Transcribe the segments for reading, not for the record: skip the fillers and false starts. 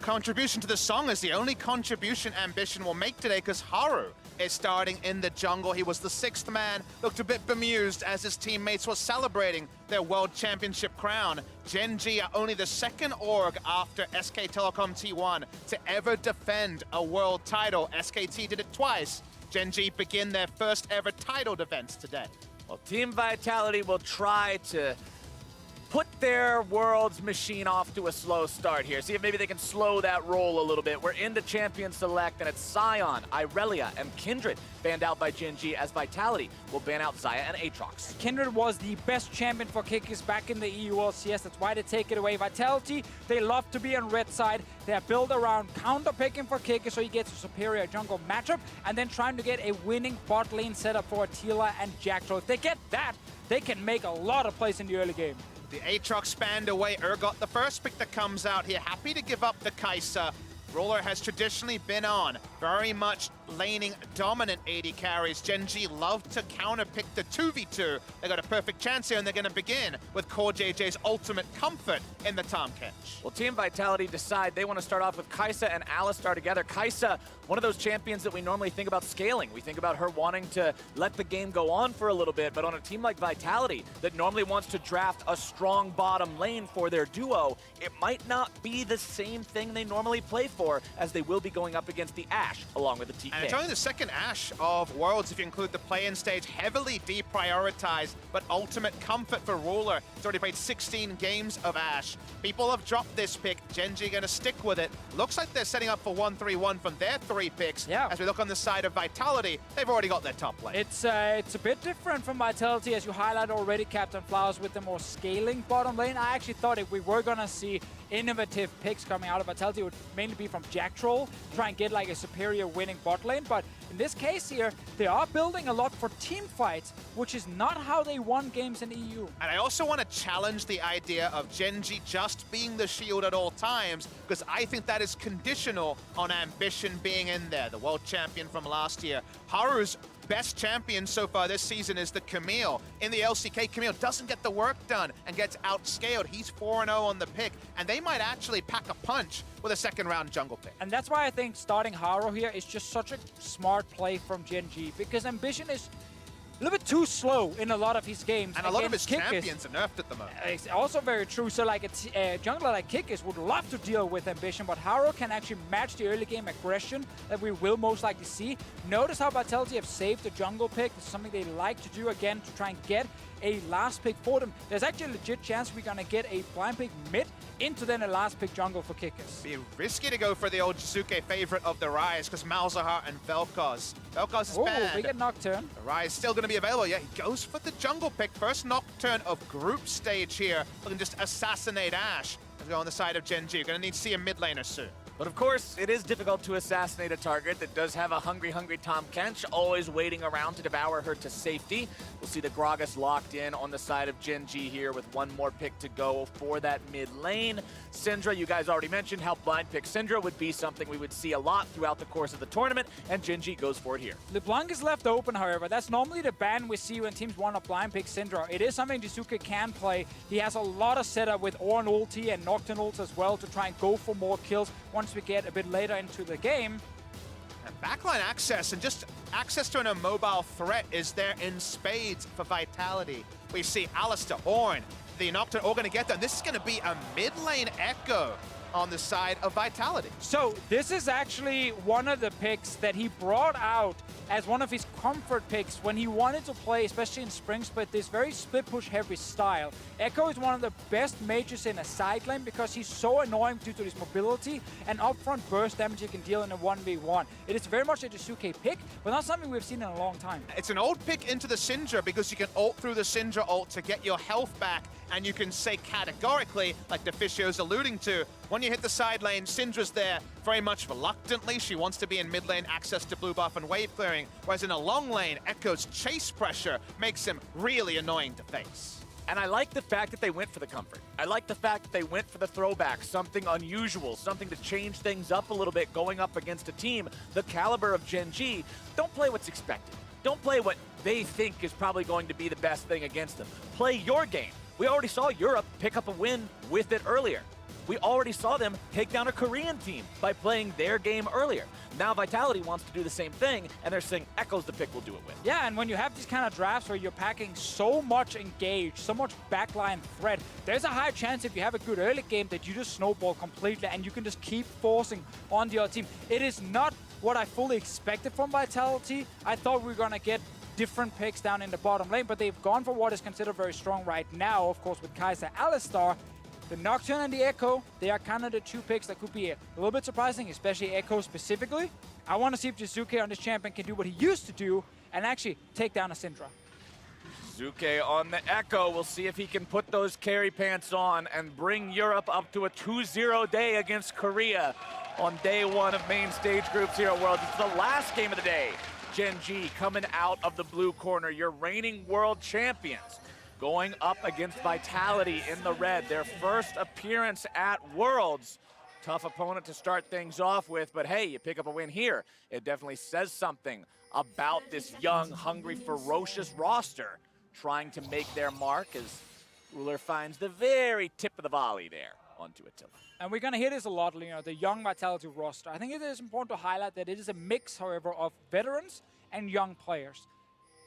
contribution to the song is the only contribution Ambition will make today, because Haru is starting in the jungle. He was the 6th man, looked a bit bemused as his teammates were celebrating their World Championship crown. Gen.G are only the 2nd org after SK Telecom T1 to ever defend a world title. SKT did it twice. Gen.G begin their first ever title defense today. Well, Team Vitality will try to put their Worlds machine off to a slow start here. See if maybe they can slow that roll a little bit. We're into Champion Select, and it's Sion, Irelia, and Kindred banned out by Gen.G, as Vitality will ban out Xayah and Aatrox. Kindred was the best champion for Kikis back in the EU LCS. That's why they take it away. Vitality, they love to be on red side. They're built around counter-picking for Kikis, so he gets a superior jungle matchup, and then trying to get a winning bot lane setup for Attila and Jacktroll. If they get that, they can make a lot of plays in the early game. The Aatrox spanned away. Urgot, the first pick that comes out here, happy to give up the Kai'Sa. Ruler has traditionally been on very much laning dominant AD carries. Gen.G love to counter-pick the 2v2. They got a perfect chance here, and they're going to begin with Core JJ's ultimate comfort in the Tahm Kench. Well, Team Vitality decide they want to start off with Kai'Sa and Alistar together. Kai'Sa, one of those champions that we normally think about scaling. We think about her wanting to let the game go on for a little bit, but on a team like Vitality that normally wants to draft a strong bottom lane for their duo, it might not be the same thing they normally play for, as they will be going up against the Ashe along with the TK. And it's only the 2nd Ashe of Worlds, if you include the play-in stage, heavily deprioritized, but ultimate comfort for Ruler. He's already played 16 games of Ashe. People have dropped this pick. Gen.G gonna stick with it. Looks like they're setting up for 1-3-1 from their 3 picks. Yeah. As we look on the side of Vitality, they've already got their top lane. It's a bit different from Vitality, as you highlighted already, Captain Flowers, with the more scaling bottom lane. I actually thought if we were gonna see innovative picks coming out of Vitality, it would mainly be from Jacktroll, try and get like a superior winning bot lane. But in this case here, they are building a lot for team fights, which is not how they won games in EU. And I also want to challenge the idea of Gen.G just being the shield at all times, because I think that is conditional on Ambition being in there, the world champion from last year. Haru's best champion so far this season is the Camille. In the LCK, Camille doesn't get the work done and gets outscaled. He's 4-0 on the pick, and they might actually pack a punch with a 2nd round jungle pick. And that's why I think starting Haru here is just such a smart play from Gen.G, because Ambition is a little bit too slow in a lot of his games. And a lot of his Kikis. champions are nerfed at the moment. It's also very true. So like a jungler like Kikis would love to deal with Ambition, but Haru can actually match the early game aggression that we will most likely see. Notice how Vitality have saved the jungle pick. This is something they like to do again to try and get a last pick for them. There's actually a legit chance we're going to get a blind pick mid into then a last pick jungle for Kikis. Be risky to go for the old Jizuke favorite of the Rise, because Malzahar and Vel'Koz. Vel'Koz is bad. We get Nocturne. The Rise still going to be available. Yeah, he goes for the jungle pick. First Nocturne of group stage here. Looking just assassinate Ashe. As we go on the side of Gen.G. You're going to need to see a mid laner soon. But of course, it is difficult to assassinate a target that does have a hungry Tahm Kench, always waiting around to devour her to safety. We'll see the Gragas locked in on the side of Gen.G here with one more pick to go for that mid lane. Syndra, you guys already mentioned how blind pick Syndra would be something we would see a lot throughout the course of the tournament, and Gen.G goes for it here. LeBlanc is left open, however. That's normally the ban we see when teams want to blind pick Syndra. It is something Jizuke can play. He has a lot of setup with Ornn ulti and Nocturne ult as well to try and go for more kills once we get a bit later into the game. And backline access and just access to an immobile threat is there in spades for Vitality. We see Alistar, Ornn, the Nocturne all going to get them. This is going to be a mid lane echo on the side of Vitality. So this is actually one of the picks that he brought out as one of his comfort picks when he wanted to play, especially in Spring Split, this very split push heavy style. Echo is one of the best mages in a side lane because he's so annoying due to his mobility and upfront burst damage he can deal in a 1v1. It is very much a Jizuke pick, but not something we've seen in a long time. It's an old pick into the Syndra because you can ult through the Syndra ult to get your health back, and you can say categorically, like Deficio's alluding to, when you hit the side lane, Syndra's there very much reluctantly. She wants to be in mid lane, access to blue buff and wave clearing, whereas in a long lane, Echo's chase pressure makes him really annoying to face. And I like the fact that they went for the comfort. I like the fact that they went for the throwback, something unusual, something to change things up a little bit going up against a team the caliber of Gen.G. Don't play what's expected. Don't play what they think is probably going to be the best thing against them. Play your game. We already saw Europe pick up a win with it earlier. We already saw them take down a Korean team by playing their game earlier. Now Vitality wants to do the same thing, and they're saying Echo's the pick we'll do it with. Yeah, and when you have these kind of drafts where you're packing so much engage, so much backline threat, there's a high chance if you have a good early game that you just snowball completely and you can just keep forcing on the other team. It is not what I fully expected from Vitality. I thought we were going to get different picks down in the bottom lane, but they've gone for what is considered very strong right now, of course, with Kai'Sa, Alistar. The Nocturne and the Echo, they are kind of the two picks that could be a little bit surprising, especially Echo specifically. I want to see if Jizuke on this champion can do what he used to do and actually take down a Syndra. Jizuke on the Echo. We'll see if he can put those carry pants on and bring Europe up to a 2-0 day against Korea on day one of main stage Group 0 Worlds. It's the last game of the day. Gen.G coming out of the blue corner, your reigning world champions, going up against Vitality in the red. Their first appearance at Worlds. Tough opponent to start things off with, but hey, you pick up a win here. It definitely says something about this young, hungry, ferocious roster trying to make their mark as Ruler finds the very tip of the volley there onto Attila. And we're going to hear this a lot, you know, the young Vitality roster. I think it is important to highlight that it is a mix, however, of veterans and young players.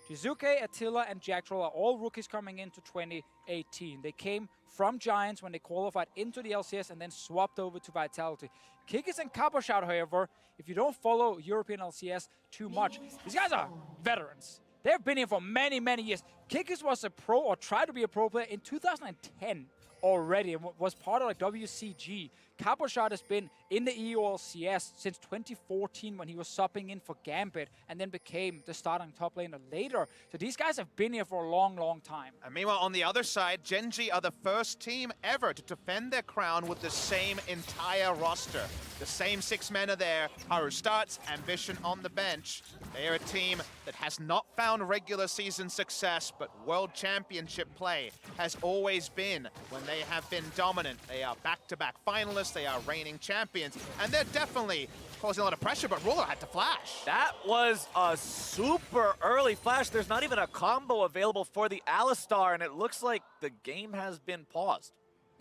Jizuke, Attila, and Jacktroll are all rookies coming into 2018. They came from Giants when they qualified into the LCS and then swapped over to Vitality. Kikis and Caboshot, however, if you don't follow European LCS too much, these guys are veterans. They've been here for many, many years. Kikis was a pro, or tried to be a pro player in 2010 already, and was part of like WCG. Caboshot has been in the EU LCS since 2014 when he was subbing in for Gambit and then became the starting top laner later. So these guys have been here for a long, long time. And meanwhile, on the other side, Gen.G are the first team ever to defend their crown with the same entire roster. The same 6 men are there. Haru starts, Ambition on the bench. They are a team that has not found regular season success, but World Championship play has always been when they have been dominant. They are back-to-back finalists, they are reigning champions, and they're definitely causing a lot of pressure, but Ruler had to flash. That was a super early flash. There's not even a combo available for the Alistar, and it looks like the game has been paused.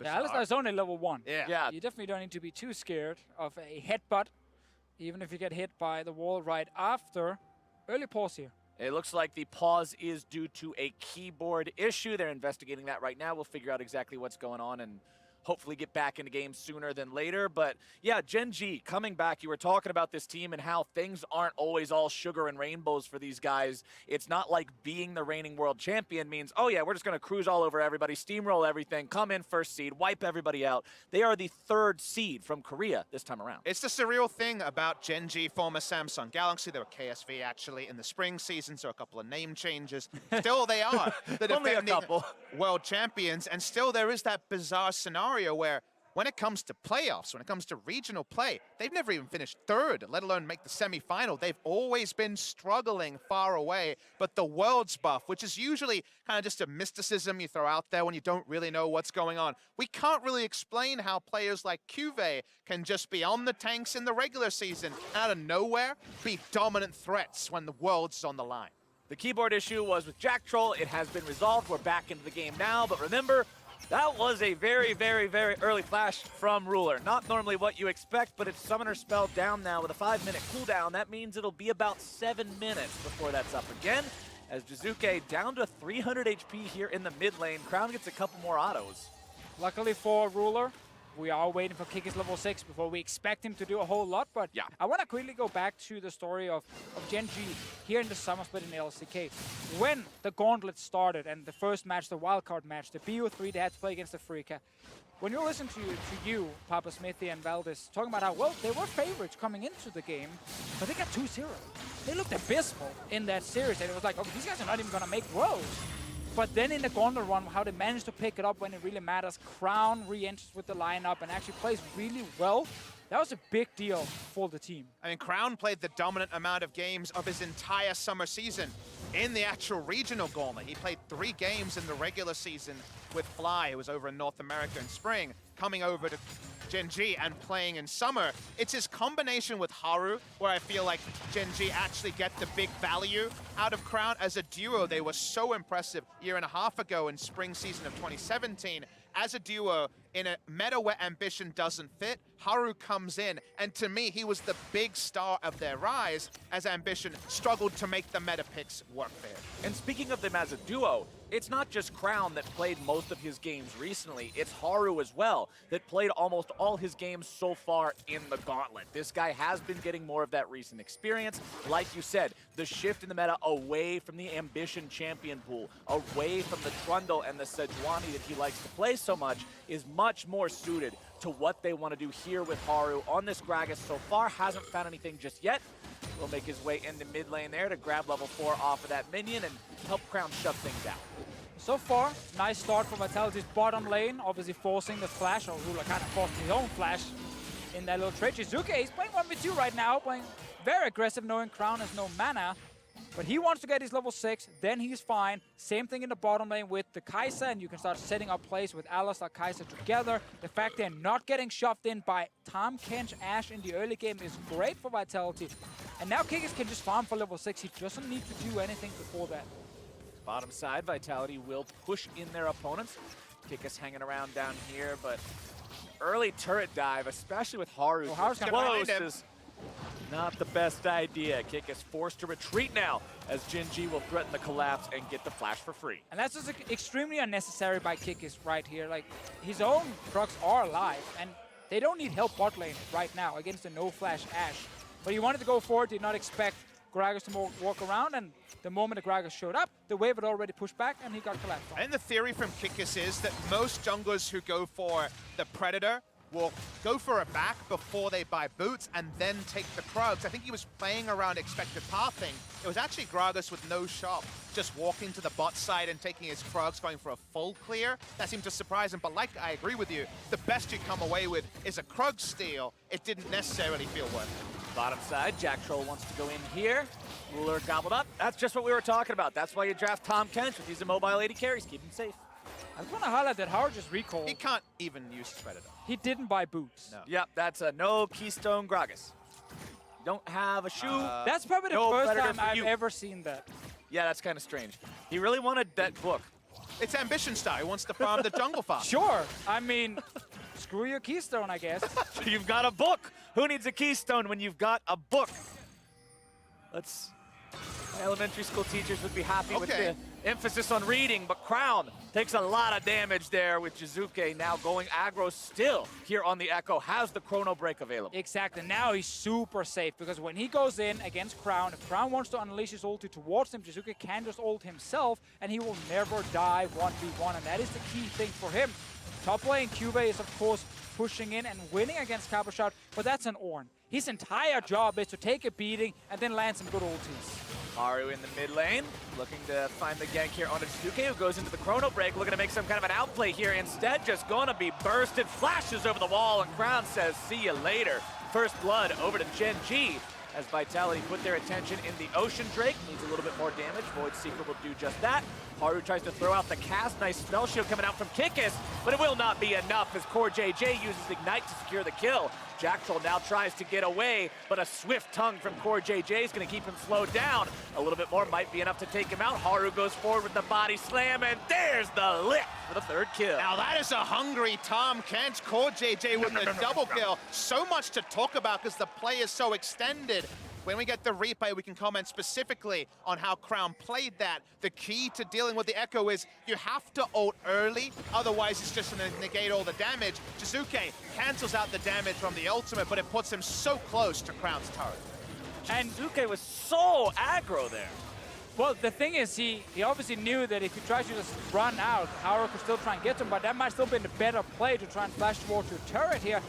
Yeah, Alistar is only level 1. Yeah. You definitely don't need to be too scared of a headbutt, even if you get hit by the wall right after. Early pause here. It looks like the pause is due to a keyboard issue. They're investigating that right now. We'll figure out exactly what's going on and hopefully get back into games sooner than later. But yeah, Gen.G coming back. You were talking about this team and how things aren't always all sugar and rainbows for these guys. It's not like being the reigning world champion means, oh yeah, we're just going to cruise all over everybody, steamroll everything, come in first seed, wipe everybody out. They are the 3rd seed from Korea this time around. It's the surreal thing about Gen.G, former Samsung Galaxy. They were KSV actually in the spring season, so a couple of name changes. Still they are the Only a defending couple. world champions, and still there is that bizarre scenario where when it comes to playoffs, when it comes to regional play, they've never even finished 3rd, let alone make the semi-final. They've always been struggling far away, but the Worlds buff, which is usually kind of just a mysticism you throw out there when you don't really know what's going on, we can't really explain how players like Cuvée can just be on the tanks in the regular season, out of nowhere, be dominant threats when the Worlds is on the line. The keyboard issue was with Jacktroll. It has been resolved. We're back into the game now, but remember, that was a very, very, very early flash from Ruler. Not normally what you expect, but it's Summoner Spell down now with a 5-minute cooldown. That means it'll be about 7 minutes before that's up again. As Jizuke down to 300 HP here in the mid lane. Crown gets a couple more autos. Luckily for Ruler, we are waiting for Kikis level 6 before we expect him to do a whole lot, but yeah. I want to quickly go back to the story of Gen.G here in the summer split in the LCK. When the gauntlet started and the first match, the wildcard match, the BO3 they had to play against the Africa, when you listen to you, Papa Smithy and Valdez, talking about how, well, they were favorites coming into the game, but they got 2-0. They looked abysmal in that series, and it was like, okay, these guys are not even going to make Worlds. But then in the gauntlet run, how they managed to pick it up when it really matters. Crown re-enters with the lineup and actually plays really well. That was a big deal for the team. I mean, Crown played the dominant amount of games of his entire summer season in the actual regional gauntlet. He played 3 games in the regular season with Fly, who was over in North America in spring, coming over to Gen.G and playing in summer. It's his combination with Haru where I feel like Gen.G actually get the big value out of Crown. As a duo, they were so impressive a year and a half ago in spring season of 2017. As a duo in a meta where Ambition doesn't fit, Haru comes in, and to me, he was the big star of their rise as Ambition struggled to make the meta picks work there. And speaking of them as a duo, it's not just Crown that played most of his games recently, it's Haru as well that played almost all his games so far in the Gauntlet. This guy has been getting more of that recent experience. Like you said, the shift in the meta away from the Ambition champion pool, away from the Trundle and the Sejuani that he likes to play so much, is much more suited to what they want to do here with Haru on this Gragas. So far, hasn't found anything just yet. Will make his way into mid lane there to grab level 4 off of that minion and help Crown shut things out. So far, nice start for Vitality's bottom lane, obviously forcing the flash, or Rula kind of forced his own flash in that little trade. Jizuke, he's playing 1v2 right now, playing very aggressive, knowing Crown has no mana. But he wants to get his level 6, then he's fine. Same thing in the bottom lane with the Kai'Sa, and you can start setting up plays with Alistar, Kai'Sa together. The fact they're not getting shoved in by Tahm Kench, Ashe in the early game is great for Vitality. And now Kikis can just farm for level 6. He doesn't need to do anything before that. Bottom side, Vitality will push in their opponents. Kikis hanging around down here, but early turret dive, especially with Haru, Haru's gonna close is not the best idea. Kikis forced to retreat now as Gen.G will threaten the collapse and get the flash for free. And that's just extremely unnecessary by Kikis right here. Like, his own Krugs are alive, and they don't need help bot lane right now against the no-flash Ashe. But he wanted to go forward, did not expect Gragas to walk around, and the moment the Gragas showed up, the wave had already pushed back, and he got collapsed on. And the theory from Kikis is that most junglers who go for the Predator will go for a back before they buy boots and then take the Krugs. I think he was playing around expected pathing. It was actually Gragas with no shop, just walking to the bot side and taking his Krugs, going for a full clear. That seemed to surprise him, but like I agree with you, the best you come away with is a Krug steal. It didn't necessarily feel worth it. Bottom side, Jack Troll wants to go in here. Ruler gobbled up. That's just what we were talking about. That's why you draft Tahm Kench with these immobile 80 carries. Keep him safe. I just want to highlight that Haru just recalled. He can't even use Predator. He didn't buy boots. No. Yep, that's a no Keystone Gragas. Don't have a shoe. That's probably the no first Predator time for I've you. ever seen that. Yeah, that's kind of strange. He really wanted that book. It's Ambition style. He wants to farm the jungle farm. Sure. I mean, screw your Keystone, I guess. You've got a book. Who needs a Keystone when you've got a book? Let's... Elementary school teachers would be happy with the emphasis on reading, but Crown takes a lot of damage there with Jizuke now going aggro still here on the Echo, has the Chrono Break available. Exactly. Now he's super safe because when he goes in against Crown, if Crown wants to unleash his ulti towards him, Jizuke can just ult himself and he will never die 1v1, and that is the key thing for him. Top lane, Cube is of course pushing in and winning against Caboshot, but that's an Ornn. His entire job is to take a beating and then land some good ultis. Haru in the mid lane, looking to find the gank here onto Jizuke, who goes into the Chrono Break, looking to make some kind of an outplay here. Instead, just gonna be bursted, flashes over the wall, and Crown says, see you later. First blood over to Gen.G, as Vitality put their attention in the Ocean Drake. Needs a little bit more damage. Void Seeker will do just that. Haru tries to throw out the cast. Nice spell shield coming out from Kikis, but it will not be enough as CoreJJ uses Ignite to secure the kill. Jack Troll now tries to get away, but a swift tongue from CoreJJ is going to keep him slowed down. A little bit more might be enough to take him out. Haru goes forward with the body slam, and there's the lick for the third kill. Now that is a hungry Tahm Kench. CoreJJ with the double kill. So much to talk about because the play is so extended. When we get the replay, we can comment specifically on how Crown played that. The key to dealing with the Echo is you have to ult early, otherwise it's just going to negate all the damage. Jizuke cancels out the damage from the ultimate, but it puts him so close to Crown's turret. And Jizuke was so aggro there. Well, the thing is, he obviously knew that if he tries to just run out, Haru could still try and get him, but that might still be the better play to try and flash towards your turret here.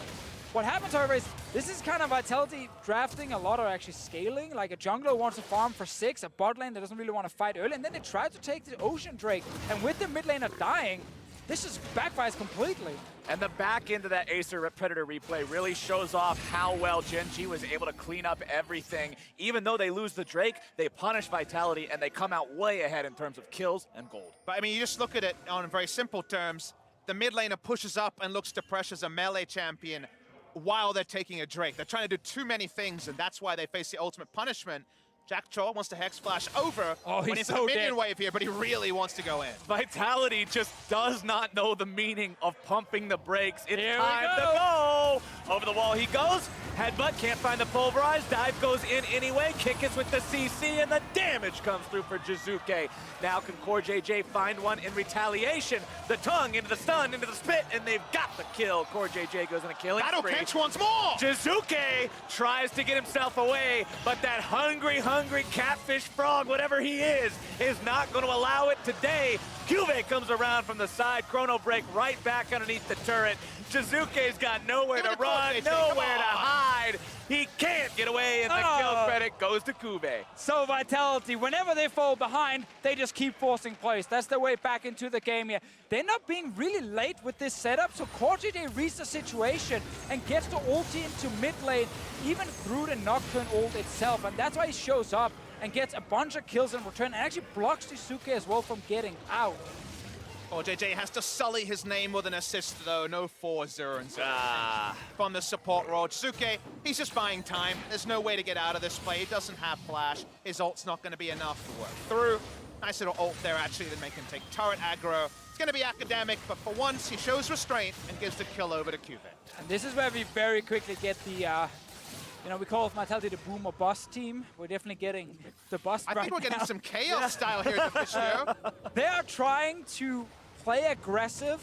What happens, however, is this is kind of Vitality drafting a lot, or actually scaling. Like a jungler wants to farm for 6, a bot lane that doesn't really want to fight early, and then they try to take the Ocean Drake. And with the mid laner dying, this just backfires completely. And the back end of that Acer Predator replay really shows off how well Gen.G was able to clean up everything. Even though they lose the Drake, they punish Vitality, and they come out way ahead in terms of kills and gold. But I mean, you just look at it on very simple terms. The mid laner pushes up and looks to pressure as a melee champion while they're taking a Drake. They're trying to do too many things, and that's why they face the ultimate punishment. Jack Troll wants to Hex Flash over Oh, when he's it's so a minion dead. wave here, but he really wants to go in. Vitality just does not know the meaning of pumping the brakes. It's Here we time to go. Over the wall he goes. Headbutt, can't find the pulverize. Dive goes in anyway. Kick is with the CC, and the damage comes through for Jizuke. Now can CoreJJ find one in retaliation? The tongue into the stun, into the spit, and they've got the kill. CoreJJ goes on a killing Battle spree. Pinch once more! Jizuke tries to get himself away, but that hungry catfish frog, whatever he is not going to allow it today. Juve comes around from the side, chrono break right back underneath the turret. Jizuke's got nowhere to run, nowhere to hide. He can't get away, and the kill credit goes to Kube. So Vitality, whenever they fall behind, they just keep forcing plays. That's their way back into the game here. They're not being really late with this setup, so CoreJJ reads the situation and gets the ulti into mid lane, even through the Nocturne ult itself, and that's why he shows up and gets a bunch of kills in return, and actually blocks Jizuke as well from getting out. JJ has to sully his name with an assist, though. No 4-0 and 0 from the support role. Jizuke, he's just buying time. There's no way to get out of this play. He doesn't have flash. His ult's not going to be enough to work through. Nice little ult there, actually, to make him take turret aggro. It's going to be academic, but for once, he shows restraint and gives the kill over to Cuvette. And this is where we very quickly get the, you know, we call Vitality the boom or bust team. We're definitely getting the bust I right think we're getting now. some chaos style here at the Fischio. They are trying to play aggressive,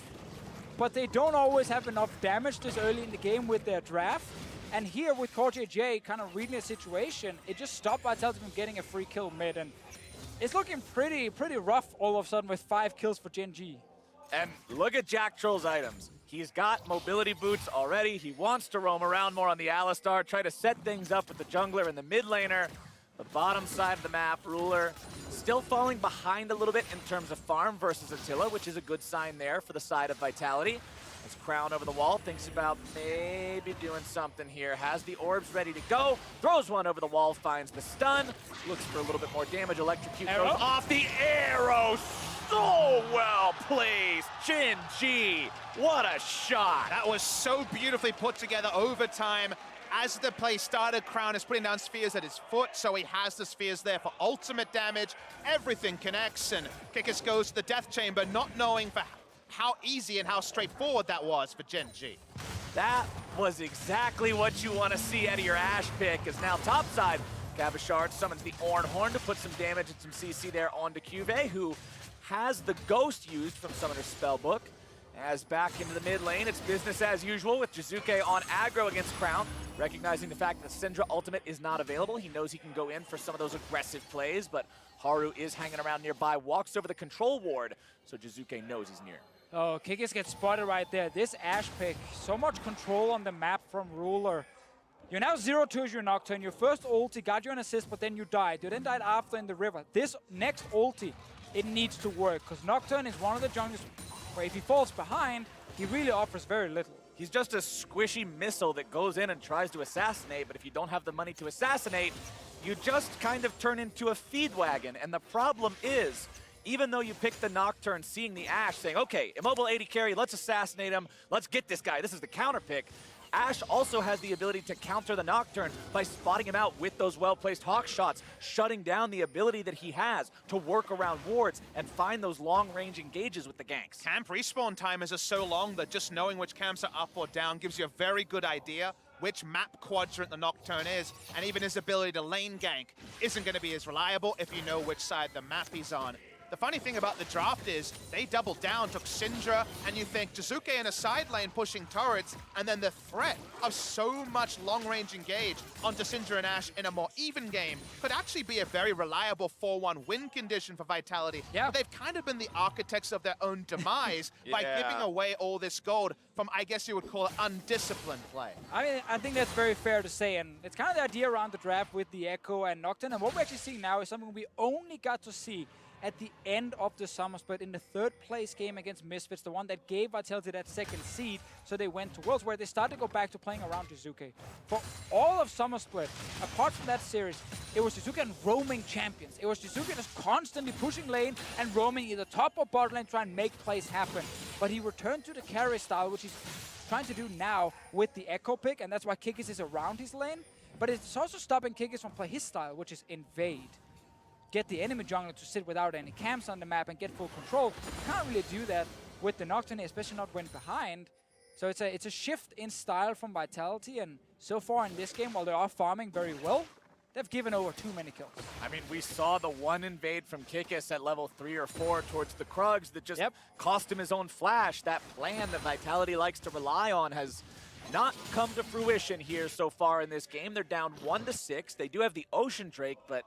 but they don't always have enough damage this early in the game with their draft. And here with CoreJJ kind of reading the situation, it just stopped Vitality from getting a free kill mid. And it's looking pretty rough all of a sudden with 5 kills for Gen.G. And look at Jack Troll's items. He's got mobility boots already. He wants to roam around more on the Alistar, try to set things up with the jungler and the mid laner. The bottom side of the map, Ruler still falling behind a little bit in terms of farm versus Attila, which is a good sign there for the side of Vitality. As Crown over the wall thinks about maybe doing something here. Has the orbs ready to go. Throws one over the wall, finds the stun. Looks for a little bit more damage. Electrocute goes off the arrow. So well placed. Gen.G, what a shot. That was so beautifully put together over time. As the play started, Crown is putting down spheres at his foot, so he has the spheres there for ultimate damage. Everything connects, and Kikis goes to the death chamber, not knowing for how easy and how straightforward that was for Gen.G. That was exactly what you want to see out of your Ashe pick, as now topside, Gavashard summons the Orn Horn to put some damage and some CC there onto Cuvée, who has the Ghost used from Summoner's Spellbook. As back into the mid lane, it's business as usual with Jizuke on aggro against Crown, recognizing the fact that Syndra ultimate is not available. He knows he can go in for some of those aggressive plays, but Haru is hanging around nearby, walks over the control ward, so Jizuke knows he's near. Oh, Kikis gets spotted right there. This Ashe pick, so much control on the map from Ruler. You're now 0-2 as your Nocturne. Your first ulti got you an assist, but then you died. You then died after in the river. This next ulti, it needs to work, because Nocturne is one of the junglers where if he falls behind, he really offers very little. He's just a squishy missile that goes in and tries to assassinate, but if you don't have the money to assassinate, you just kind of turn into a feed wagon. And the problem is, even though you pick the Nocturne, seeing the Ashe, saying, okay, immobile 80 carry, let's assassinate him, let's get this guy, this is the counter pick. Ashe also has the ability to counter the Nocturne by spotting him out with those well-placed hawk shots, shutting down the ability that he has to work around wards and find those long-range engages with the ganks. Camp respawn time is just so long that just knowing which camps are up or down gives you a very good idea which map quadrant the Nocturne is, and even his ability to lane gank isn't going to be as reliable if you know which side the map he's on. The funny thing about the draft is they doubled down, took Syndra, and you think Jizuke in a side lane pushing turrets, and then the threat of so much long-range engage onto Syndra and Ashe in a more even game could actually be a very reliable 4-1 win condition for Vitality. Yeah. But they've kind of been the architects of their own demise by Yeah. giving away all this gold from, I guess you would call it, undisciplined play. I mean, I think that's very fair to say, and it's kind of the idea around the draft with the Echo and Nocturne, and what we're actually seeing now is something we only got to see at the end of the summer split in the third place game against Misfits, the one that gave Vitality that second seed, so they went to Worlds, where they started to go back to playing around Jizuke. For all of summer split, apart from that series, it was Jizuke and roaming champions. It was Jizuke just constantly pushing lane and roaming either top or bot lane, trying to make plays happen. But he returned to the carry style, which he's trying to do now with the Echo pick, and that's why Kikis is around his lane. But it's also stopping Kikis from playing his style, which is invade. Get the enemy jungler to sit without any camps on the map and get full control. You can't really do that with the Nocturne, especially not when behind. So it's a shift in style from Vitality, and so far in this game, while they are farming very well, they've given over too many kills. I mean, we saw the one invade from Kikis at level 3 or 4 towards the Krugs that just cost him his own flash. That plan that Vitality likes to rely on has not come to fruition here so far in this game. They're down 1-6. They do have the Ocean Drake, but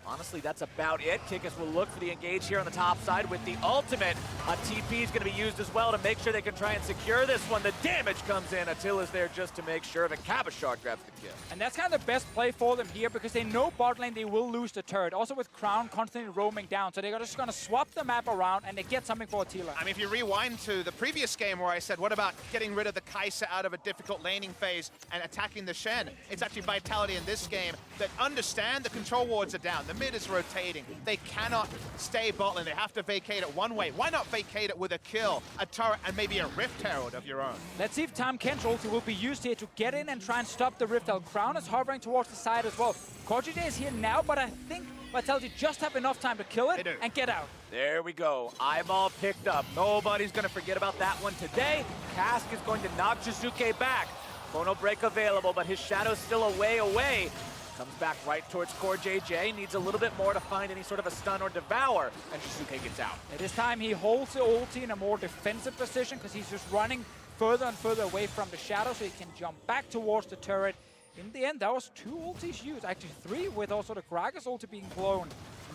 honestly, that's about it. Kikis will look for the engage here on the top side with the ultimate. A TP is going to be used as well to make sure they can try and secure this one. The damage comes in. Attila's there just to make sure that Cabashard grabs the kill. And that's kind of the best play for them here because they know bot lane they will lose the turret. Also with Crown constantly roaming down. So they're just going to swap the map around and they get something for Attila. I mean, if you rewind to the previous game where I said, what about getting rid of the Kai'Sa out of a difficult laning phase and attacking the Shen? It's actually Vitality in this game that understand the control wards are down. The mid is rotating. They cannot stay bot lane. They have to vacate it one way. Why not vacate it with a kill, a turret, and maybe a Rift Herald of your own? Let's see if Tahm Kench ulti will be used here to get in and try and stop the Rift Herald. Crown is hovering towards the side as well. CoreJJ is here now, but I think Vitality just have enough time to kill it and get out. There we go. Eyeball picked up. Nobody's going to forget about that one today. Cask is going to knock Jizuke back. Chrono Break available, but his shadow's still away. Comes back right towards CoreJJ. Needs a little bit more to find any sort of a stun or devour, and Jizuke gets out. This time he holds the ulti in a more defensive position because he's just running further and further away from the shadow so he can jump back towards the turret. In the end, that was 2 ultis used, actually 3, with also the Gragas ulti being blown.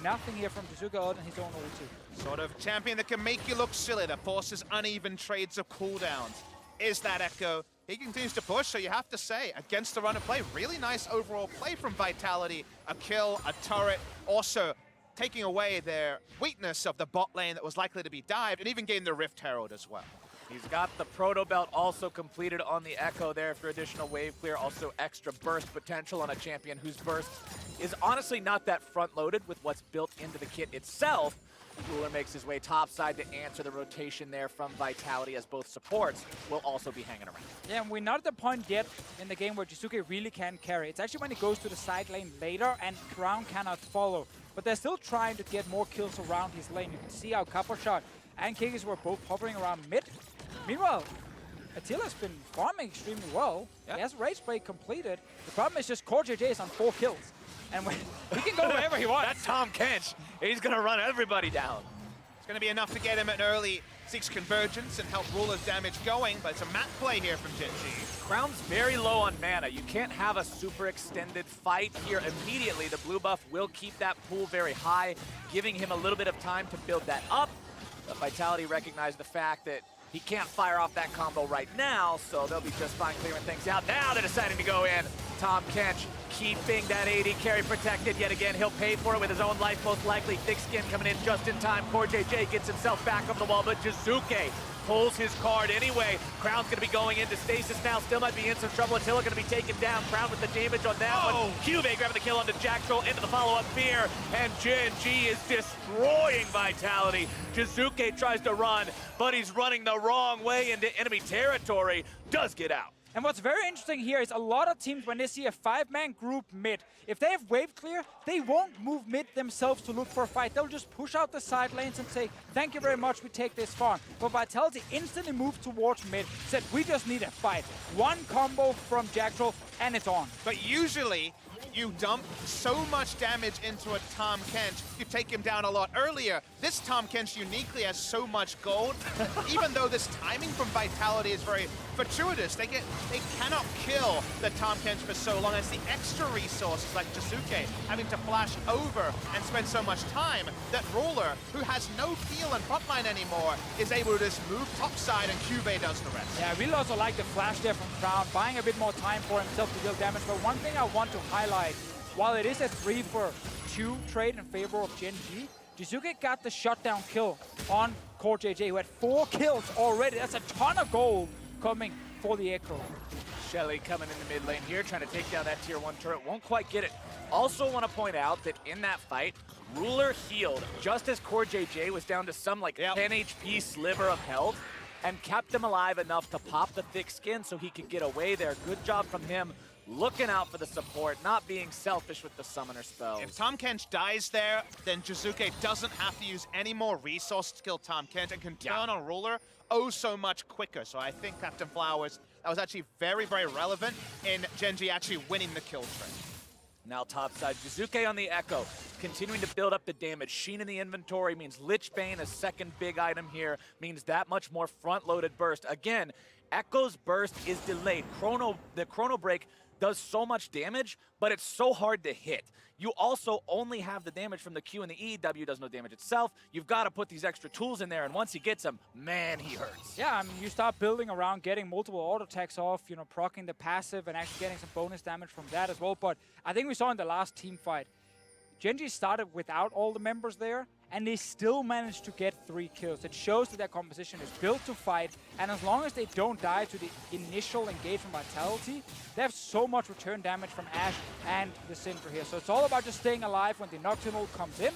Nothing here from Jizuke other than his own ulti. Sort of champion that can make you look silly, that forces uneven trades of cooldowns. Is that Echo? He continues to push, so you have to say, against the run of play, really nice overall play from Vitality. A kill, a turret, also taking away their weakness of the bot lane that was likely to be dived, and even getting the Rift Herald as well. He's got the Proto Belt also completed on the Echo there for additional wave clear. Also extra burst potential on a champion whose burst is honestly not that front-loaded with what's built into the kit itself. Ruler makes his way topside to answer the rotation there from Vitality, as both supports will also be hanging around. Yeah, and we're not at the point yet in the game where Jizuke really can carry. It's actually when he goes to the side lane later and Crown cannot follow. But they're still trying to get more kills around his lane. You can see how Cabashard and Kikis were both hovering around mid. Meanwhile, Attila's been farming extremely well. He has Rage Break completed. The problem is just CoreJJ is on 4 kills. And he can go wherever he wants. That's Tahm Kench. He's going to run everybody down. It's going to be enough to get him an early 6 convergence and help Ruler's damage going, but it's a map play here from Gen.G. Crown's very low on mana. You can't have a super extended fight here immediately. The blue buff will keep that pool very high, giving him a little bit of time to build that up. But Vitality recognized the fact that he can't fire off that combo right now, so they'll be just fine clearing things out. Now they're deciding to go in. Tahm Kench keeping that AD carry protected yet again. He'll pay for it with his own life, most likely. Thick Skin coming in just in time. CoreJJ gets himself back over the wall, but Jizuke pulls his card anyway. Crown's going to be going into stasis now. Still might be in some trouble. Attila going to be taken down. Crown with the damage on that one. Cuvee grabbing the kill onto Jacktroll into the follow-up fear. And Gen.G is destroying Vitality. Jizuke tries to run, but he's running the wrong way into enemy territory. Does get out. And what's very interesting here is a lot of teams, when they see a 5-man group mid, if they have wave clear, they won't move mid themselves to look for a fight. They'll just push out the side lanes and say, thank you very much, we take this farm. But Vitality instantly moved towards mid, said, we just need a fight. One combo from Jacktroll, and it's on. But usually, you dump so much damage into a Tahm Kench, you take him down a lot earlier. This Tahm Kench uniquely has so much gold. Even though this timing from Vitality is very fortuitous, they cannot kill the Tahm Kench for so long as the extra resources like Jizuke having to flash over and spend so much time that Ruler, who has no feel in frontline anymore, is able to just move topside and Cuvee does the rest. Yeah, I really also like the flash there from Crown, buying a bit more time for himself to deal damage. But one thing I want to highlight, while it is a 3-for-2 trade in favor of Gen.G, Jizuke got the shutdown kill on CoreJJ, who had 4 kills already. That's a ton of gold coming for the Echo. Shelly coming in the mid lane here, trying to take down that tier 1 turret. Won't quite get it. Also want to point out that in that fight, Ruler healed just as CoreJJ was down to some 10 HP sliver of health. and kept him alive enough to pop the thick skin so he could get away there. Good job from him, looking out for the support, not being selfish with the summoner spells. If Tahm Kench dies there, then Jizuke doesn't have to use any more resources to kill Tahm Kench and can turn on Ruler oh so much quicker. So I think Captain Flowers, that was actually very, very relevant in Gen.G actually winning the kill trade. Now topside, Jizuke on the Echo, continuing to build up the damage. Sheen in the inventory means Lich Bane, a second big item here, means that much more front-loaded burst. Again, Echo's burst is delayed. The Chrono Break does so much damage, but it's so hard to hit. You also only have the damage from the Q and the E. W does no damage itself. You've got to put these extra tools in there, and once he gets them, man, he hurts. Yeah, I mean, you start building around getting multiple auto attacks off, you know, proccing the passive and actually getting some bonus damage from that as well. But I think we saw in the last team fight, Gen.G started without all the members there, and they still managed to get 3 kills. It shows that their composition is built to fight, and as long as they don't die to the initial engagement vitality, they have so much return damage from Ashe and the Syndra here. So it's all about just staying alive when the Nocturnal comes in,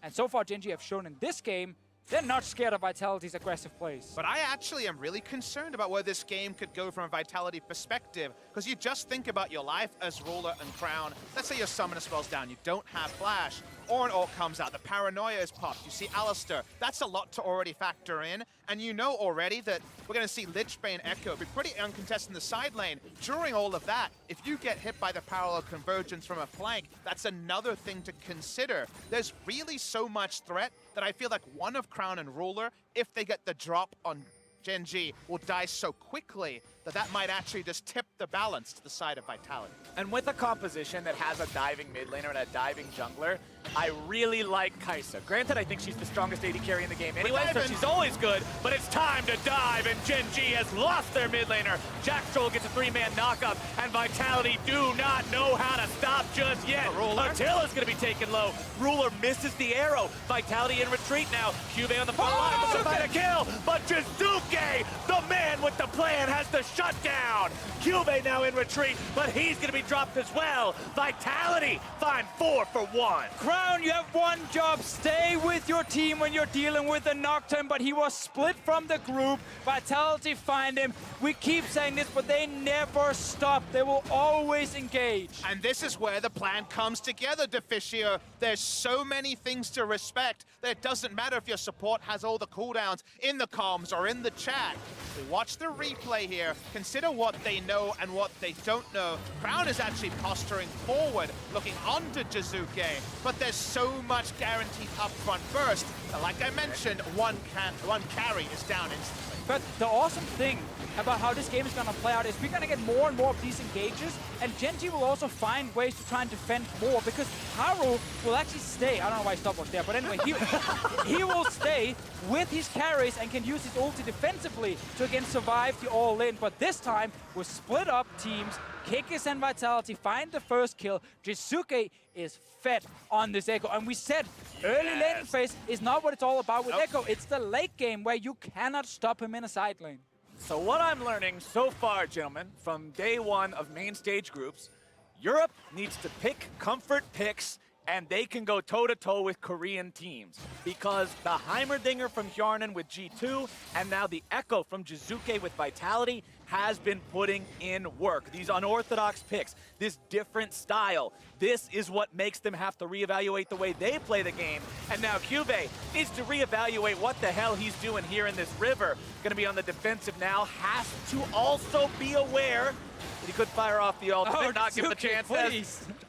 and so far Gen.G have shown in this game they're not scared of Vitality's aggressive plays. But I actually am really concerned about where this game could go from a Vitality perspective, because you just think about your life as Ruler and Crown. Let's say your summoner spell's down, you don't have Flash, or an ult comes out, the Paranoia is popped, you see Alistair. That's a lot to already factor in, and you know already that we're going to see Lich Bane Echo be pretty uncontested in the side lane. During all of that, if you get hit by the parallel convergence from a flank, that's another thing to consider. There's really so much threat that I feel like one of Crown and Ruler, if they get the drop on Gen.G, will die so quickly that that might actually just tip the balance to the side of Vitality. And with a composition that has a diving mid laner and a diving jungler, I really like Kai'Sa. Granted, I think she's the strongest AD carry in the game anyway, so she's always good, but it's time to dive, and Gen.G has lost their mid laner. Jack Troll gets a 3-man knockup, and Vitality do not know how to stop just yet. Attila's gonna be taken low. Ruler misses the arrow. Vitality in retreat now. Cube on the front line to find a kill, but Jizuke, the man with the plan, has the shutdown. Cube now in retreat, but he's gonna be dropped as well. Vitality find 4 for 1. Crown, you have one job. Stay with your team when you're dealing with the Nocturne, but he was split from the group. Vitality find him. We keep saying this, but they never stop. They will always engage. And this is where the plan comes together, Deficio. There's so many things to respect that it doesn't matter if your support has all the cooldowns in the comms or in the chat. Watch the replay here. Consider what they know and what they don't know. Crown is actually posturing forward, looking onto Jizuke, but there's so much guaranteed upfront burst that, like I mentioned, one carry is down instantly. But the awesome thing about how this game is going to play out is we're going to get more and more of these engages, and Gen.G will also find ways to try and defend more, because Haru will actually stay. I don't know why Stop was there, but anyway, he will stay with his carries and can use his ulti defensively to again survive the all-in. But this time, we're split up teams. Kikis and Vitality find the first kill. Jizuke is fed on this Echo. And we said early lane phase is not what it's all about with Echo. It's the late game where you cannot stop him in a side lane. So what I'm learning so far, gentlemen, from day one of main stage groups, Europe needs to pick comfort picks, and they can go toe-to-toe with Korean teams. Because the Heimerdinger from Hjarnan with G2, and now the Echo from Jizuke with Vitality has been putting in work. These unorthodox picks, this different style, this is what makes them have to reevaluate the way they play the game. And now Cube needs to reevaluate what the hell he's doing here in this river. Gonna be on the defensive now, has to also be aware that he could fire off the ultimate, not give him the chance.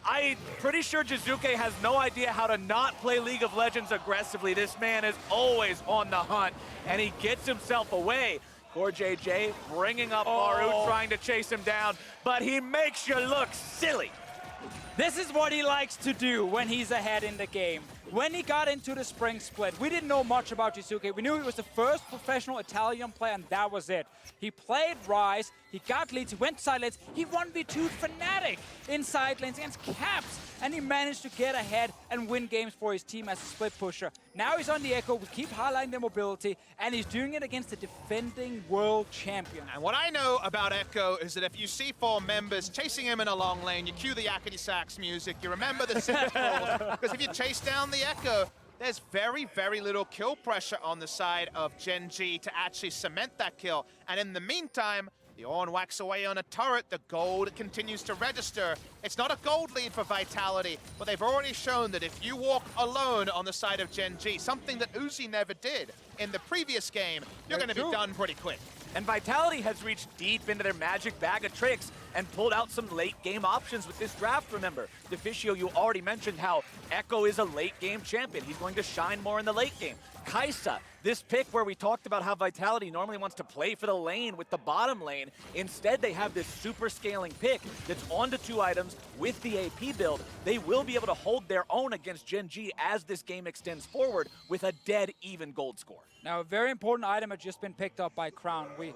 I'm pretty sure Jizuke has no idea how to not play League of Legends aggressively. This man is always on the hunt, and he gets himself away. Poor JJ bringing up Maru, trying to chase him down, but he makes you look silly. This is what he likes to do when he's ahead in the game. When he got into the spring split, we didn't know much about Jizuke. We knew he was the first professional Italian player, and that was it. He played Ryze, he got leads, he went side lanes, he 1v2'd Fnatic in side lanes against Caps, and he managed to get ahead and win games for his team as a split pusher. Now he's on the Echo, we keep highlighting the mobility, and he's doing it against the defending world champion. And what I know about Echo is that if you see 4 members chasing him in a long lane, you cue the yakety sax music, you remember the Civic rules, because if you chase down the Echo, there's very, very little kill pressure on the side of Gen.G to actually cement that kill. And in the meantime, the Ornn whacks away on a turret, the gold continues to register. It's not a gold lead for Vitality, but they've already shown that if you walk alone on the side of Gen.G, something that Uzi never did in the previous game, you're going to be done pretty quick. And Vitality has reached deep into their magic bag of tricks and pulled out some late-game options with this draft, remember. Deficio, you already mentioned how Echo is a late-game champion. He's going to shine more in the late game. Kaisa, this pick where we talked about how Vitality normally wants to play for the lane with the bottom lane. Instead, they have this super scaling pick that's onto 2 items with the AP build. They will be able to hold their own against Gen.G as this game extends forward with a dead even gold score. Now, a very important item has just been picked up by Crown. We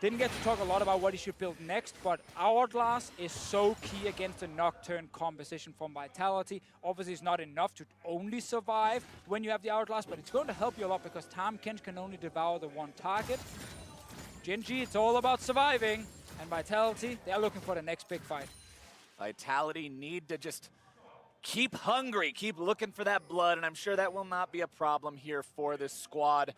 didn't get to talk a lot about what he should build next, but Hourglass is so key against the Nocturne composition from Vitality. Obviously, it's not enough to only survive when you have the Hourglass, but it's going to help you a lot because Tahm Kench can only devour the one target. Gen.G, it's all about surviving, and Vitality, they're looking for the next big fight. Vitality need to just keep hungry, keep looking for that blood, and I'm sure that will not be a problem here for this squad.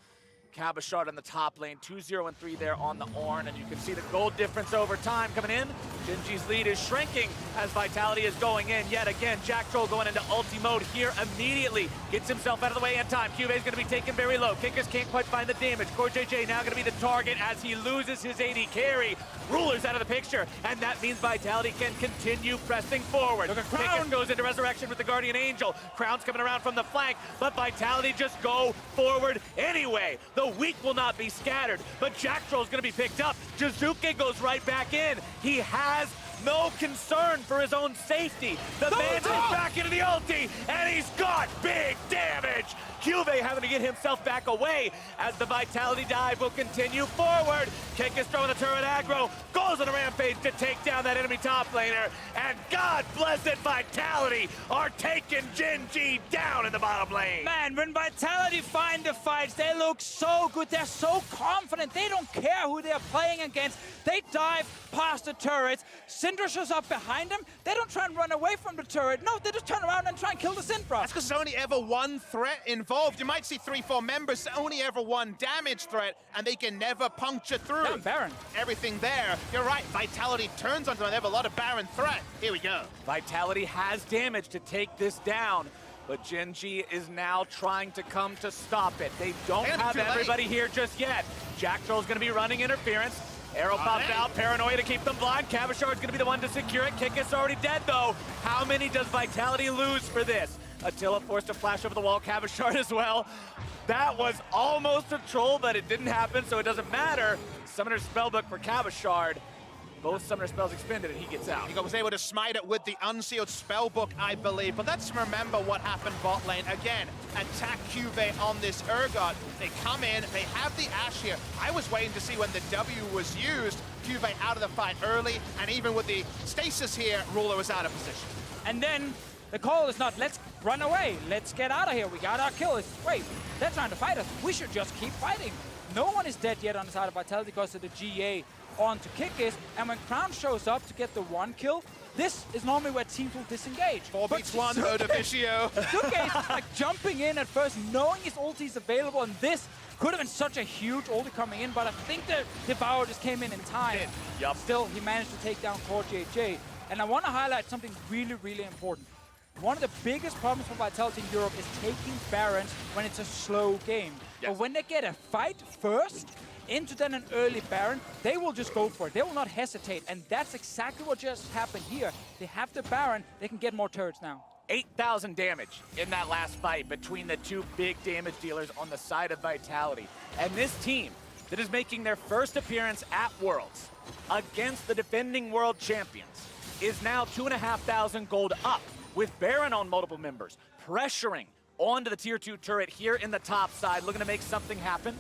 Cabashard in the top lane, 2-0 and 3 there on the Ornn, and you can see the gold difference over time coming in. Gen.G's lead is shrinking as Vitality is going in yet again. Jack Troll going into ulti mode here immediately. Gets himself out of the way in time. Cuvée is going to be taken very low. Kickers can't quite find the damage. CoreJJ now going to be the target as he loses his AD carry. Ruler's out of the picture, and that means Vitality can continue pressing forward. Look at Crown. Kickers goes into Resurrection with the Guardian Angel. Crown's coming around from the flank, but Vitality just go forward anyway. The weak will not be scattered, but Jack Troll's going to be picked up. Jizuke goes right back in. He has no concern for his own safety. The man is back into the ulti, and he's got big damage. Cuvée having to get himself back away as the Vitality dive will continue forward. Kick is throwing the turret aggro, goes on a rampage to take down that enemy top laner, and God bless it, Vitality are taking Gen.G down in the bottom lane. Man, when Vitality find the fights, they look so good. They're so confident. They don't care who they're playing against. They dive past the turrets. Syndra shows up behind them. They don't try and run away from the turret. No, they just turn around and try and kill the Syndra. That's because there's only ever one threat involved. You might see 3-4 members, only ever one damage threat, and they can never puncture through. Damn, Baron. Everything there. You're right, Vitality turns onto them. They have a lot of Baron threat. Here we go. Vitality has damage to take this down, but Gen.G is now trying to come to stop it. They don't have everybody here just yet. Jack Troll's going to be running interference. Arrow popped out, Paranoia to keep them blind. Cabashard's going to be the one to secure it. Kickus already dead, though. How many does Vitality lose for this? Attila forced to flash over the wall, Cabashard as well. That was almost a troll, but it didn't happen, so it doesn't matter. Summoner's Spellbook for Cabashard. Both Summoner spells expended, and he gets out. He was able to smite it with the Unsealed Spellbook, I believe. But let's remember what happened bot lane. Again, attack Cuvée on this Urgot. They come in, they have the Ashe here. I was waiting to see when the W was used. Cuvée out of the fight early, and even with the stasis here, Ruler was out of position. And then the call is not, let's run away. Let's get out of here. We got our kill. It's, wait, they're trying to fight us. We should just keep fighting. No one is dead yet on the side of Vitality because of the GA onto Kickis, and when Crown shows up to get the 1 kill, this is normally where teams will disengage. 4 beats 1, Deficio. Suzuki is like jumping in at first, knowing his ulti is available, and this could have been such a huge ulti coming in, but I think the Devour just came in time. Yep. Still, he managed to take down CoreJJ. And I want to highlight something really, really important. One of the biggest problems for Vitality in Europe is taking Barons when it's a slow game. Yes. But when they get a fight first, into then an early Baron, they will just go for it. They will not hesitate, and that's exactly what just happened here. They have the Baron, they can get more turrets now. 8,000 damage in that last fight between the two big damage dealers on the side of Vitality. And this team that is making their first appearance at Worlds against the defending world champions is now 2,500 gold up with Baron on multiple members, pressuring onto the tier 2 turret here in the top side, looking to make something happen.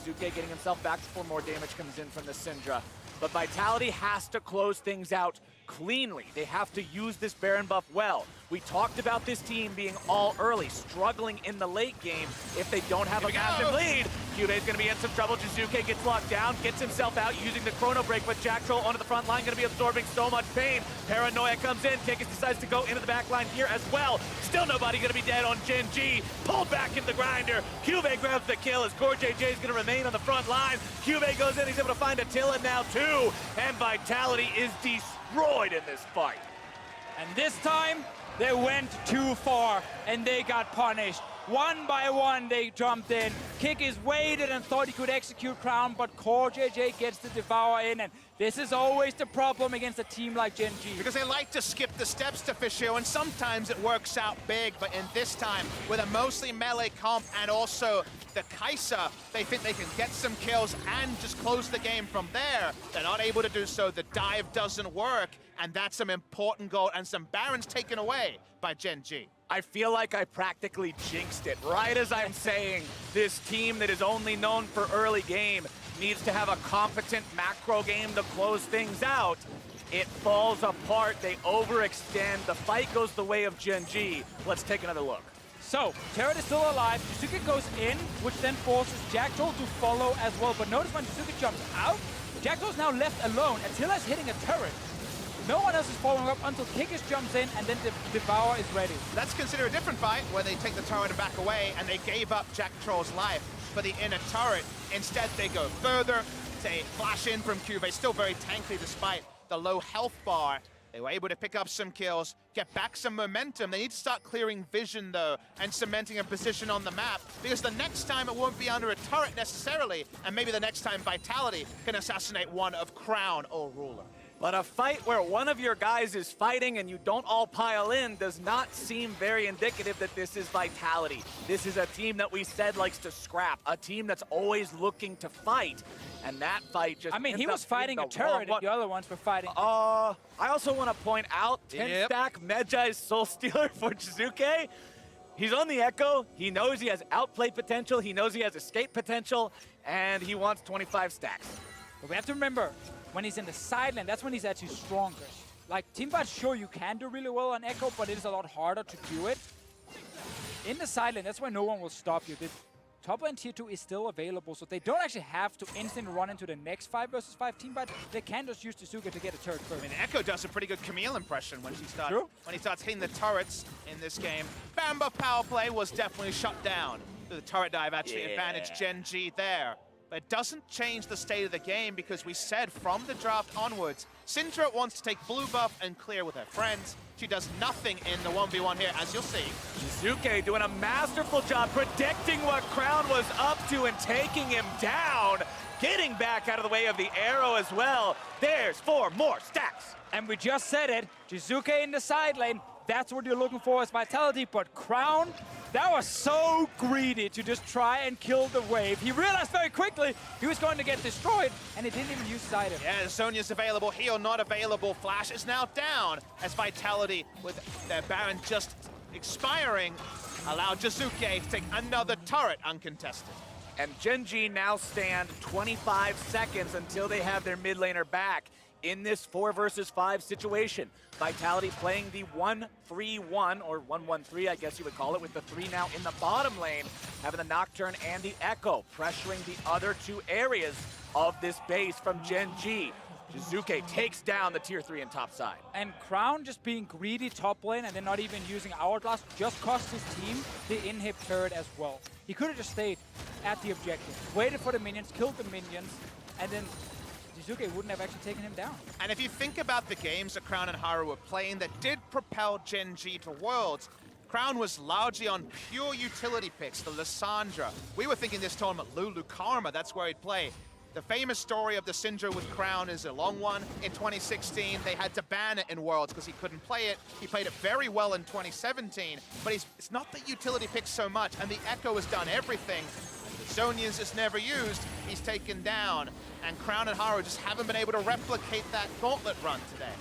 Jizuke getting himself back before more damage comes in from the Syndra. But Vitality has to close things out cleanly. They have to use this Baron buff well. We talked about this team being all early, struggling in the late game if they don't have a massive lead. Cube's gonna be in some trouble. Jizuke gets locked down, gets himself out using the chrono break, but Jack Troll onto the front line, gonna be absorbing so much pain. Paranoia comes in, Kikis decides to go into the back line here as well. Still nobody gonna be dead on Gen.G. Pulled back in the grinder. Cube grabs the kill as CoreJJ is gonna remain on the front line. Cube goes in, he's able to find Attila now too. And Vitality is destroyed in this fight. And this time, they went too far, and they got punished. One by one, they jumped in. Kikis waited and thought he could execute Crown, but CoreJJ gets the Devour in, and this is always the problem against a team like Gen.G. Because they like to skip the steps to Fischio, and sometimes it works out big, but in this time, with a mostly melee comp and also the Kai'Sa, they think they can get some kills and just close the game from there. They're not able to do so. The dive doesn't work, and that's some important gold and some Barons taken away by Gen.G. I feel like I practically jinxed it. Right as I'm saying, this team that is only known for early game needs to have a competent macro game to close things out. It falls apart, they overextend, the fight goes the way of Gen.G. Let's take another look. So, Turret is still alive, Jizuke goes in, which then forces Jack Troll to follow as well. But notice when Jizuke jumps out, Jack Troll's now left alone. Attila's hitting a turret. No one else is following up until Kikis jumps in, and then the Devour is ready. Let's consider a different fight where they take the turret and back away, and they gave up Jack Troll's life for the inner turret. Instead, they go further. They flash in from Cube, still very tanky despite the low health bar. They were able to pick up some kills, get back some momentum. They need to start clearing vision, though, and cementing a position on the map, because the next time it won't be under a turret necessarily, and maybe the next time Vitality can assassinate one of Crown or Ruler. But a fight where one of your guys is fighting and you don't all pile in does not seem very indicative that this is Vitality. This is a team that we said likes to scrap, a team that's always looking to fight. And that fight just he was fighting a turret and the other ones were fighting. I also want to point out 10-stack Medjai's Soul Stealer for Jizuke. He's on the Echo, he knows he has outplay potential, he knows he has escape potential, and he wants 25 stacks. But we have to remember, when he's in the side lane, that's when he's actually strongest. Like, Team VIT, sure, you can do really well on Echo, but it is a lot harder to do it. In the side lane, that's where no one will stop you. The top lane tier 2 is still available, so they don't actually have to instantly run into the next 5 versus 5 Team VIT. They can just use Jizuke to get a turret first. I mean, Echo does a pretty good Camille impression when he starts hitting the turrets in this game. Bamba power play was definitely shut down. The turret dive actually advantaged Gen.G there. But it doesn't change the state of the game, because we said from the draft onwards, Syndra wants to take blue buff and clear with her friends. She does nothing in the 1v1 here, as you'll see. Jizuke doing a masterful job predicting what Crown was up to and taking him down. Getting back out of the way of the arrow as well. There's 4 more stacks. And we just said it, Jizuke in the side lane, that's what you're looking for as Vitality, but Crown, that was so greedy to just try and kill the wave. He realized very quickly he was going to get destroyed, and he didn't even use his item. Yeah, Sonya's available, heal not available. Flash is now down as Vitality, with their Baron just expiring, allow Jizuke to take another turret uncontested. And Gen.G now stand 25 seconds until they have their mid laner back in this 4 versus 5 situation. Vitality playing the 1-3-1, or 1-1-3, I guess you would call it, with the 3 now in the bottom lane, having the Nocturne and the Echo, pressuring the other 2 areas of this base from Gen.G. Jizuke takes down the tier 3 and top side. And Crown just being greedy top lane and then not even using Hourglass just cost his team the inhib turret as well. He could have just stayed at the objective, waited for the minions, killed the minions, and then Jizuke wouldn't have actually taken him down. And if you think about the games that Crown and Haru were playing that did propel Gen.G to Worlds, Crown was largely on pure utility picks, the Lissandra. We were thinking this tournament, Lulu Karma, that's where he'd play. The famous story of the Syndra with Crown is a long one. In 2016, they had to ban it in Worlds because he couldn't play it. He played it very well in 2017, but it's not the utility pick so much, and the Echo has done everything. The Zonia's is never used, he's taken down, and Crown and Haru just haven't been able to replicate that gauntlet run today.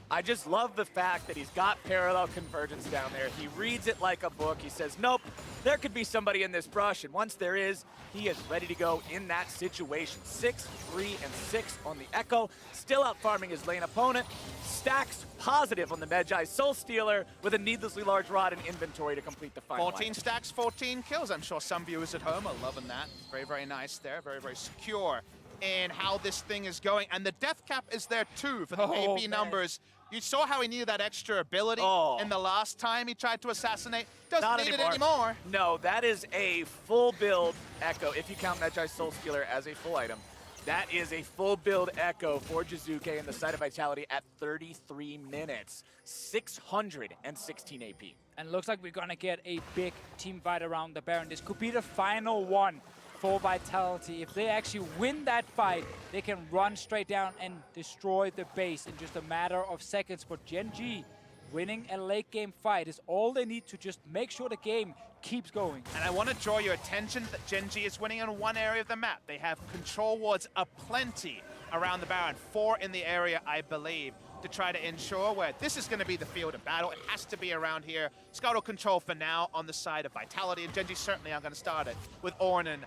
I just love the fact that he's got parallel convergence down there. He reads it like a book. He says, nope, there could be somebody in this brush, and once there is, he is ready to go in that situation. 6, 3, and 6 on the Echo, still out farming his lane opponent. Stacks positive on the Magi Soul Stealer with a needlessly large rod and inventory to complete the final. 14 stacks, 14 kills. I'm sure some viewers at home are loving that. Very, very nice there. Very, very secure in how this thing is going. And the death cap is there too for the AP numbers. You saw how he needed that extra ability in the last time he tried to assassinate. Doesn't need it anymore. No, that is a full build Echo, if you count Magi Soul Stealer as a full item. That is a full build Echo for Jizuke in the side of Vitality at 33 minutes. 616 AP. And looks like we're gonna get a big team fight around the Baron. This could be the final one for Vitality. If they actually win that fight, they can run straight down and destroy the base in just a matter of seconds. But Gen.G winning a late game fight is all they need to just make sure the game keeps going. And I want to draw your attention that Gen.G is winning in one area of the map. They have control wards aplenty around the Baron, 4 in the area, I believe, to try to ensure where this is going to be the field of battle. It has to be around here. Scuttle control for now on the side of Vitality, and Gen.G certainly are going to start it with Ornn,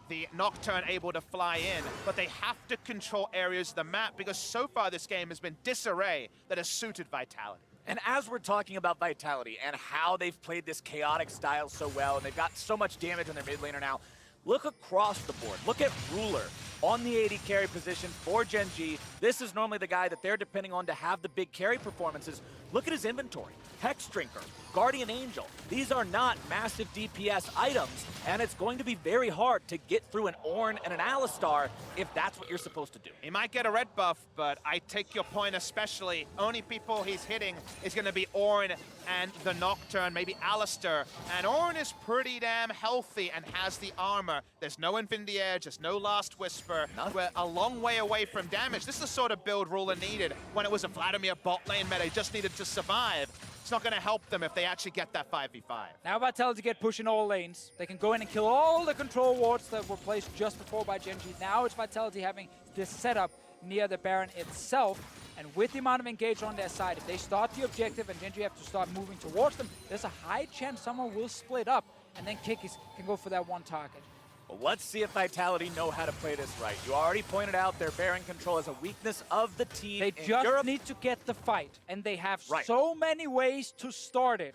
the Nocturne able to fly in, but they have to control areas of the map because so far this game has been disarray that has suited Vitality. And as we're talking about Vitality and how they've played this chaotic style so well, and they've got so much damage on their mid laner now, look across the board. Look at Ruler on the AD carry position for Gen.G. This is normally the guy that they're depending on to have the big carry performances. Look at his inventory. Hex Drinker, Guardian Angel. These are not massive DPS items, and it's going to be very hard to get through an Ornn and an Alistar if that's what you're supposed to do. He might get a red buff, but I take your point especially. Only people he's hitting is going to be Ornn and the Nocturne, maybe Alistar. And Ornn is pretty damn healthy and has the armor. There's no Infinity Edge, there's no Last Whisper. We're a long way away from damage. This is the sort of build Ruler needed when it was a Vladimir bot lane meta. He just needed to survive. It's not going to help them if they actually get that 5v5. Now Vitality get push in all lanes. They can go in and kill all the control wards that were placed just before by Gen.G. Now it's Vitality having this setup near the Baron itself. And with the amount of engage on their side, if they start the objective and Gen.G have to start moving towards them, there's a high chance someone will split up and then Kikis can go for that one target. Well, let's see if Vitality know how to play this right. You already pointed out their Baron control as a weakness of the team. They just need to get the fight, and they have so many ways to start it,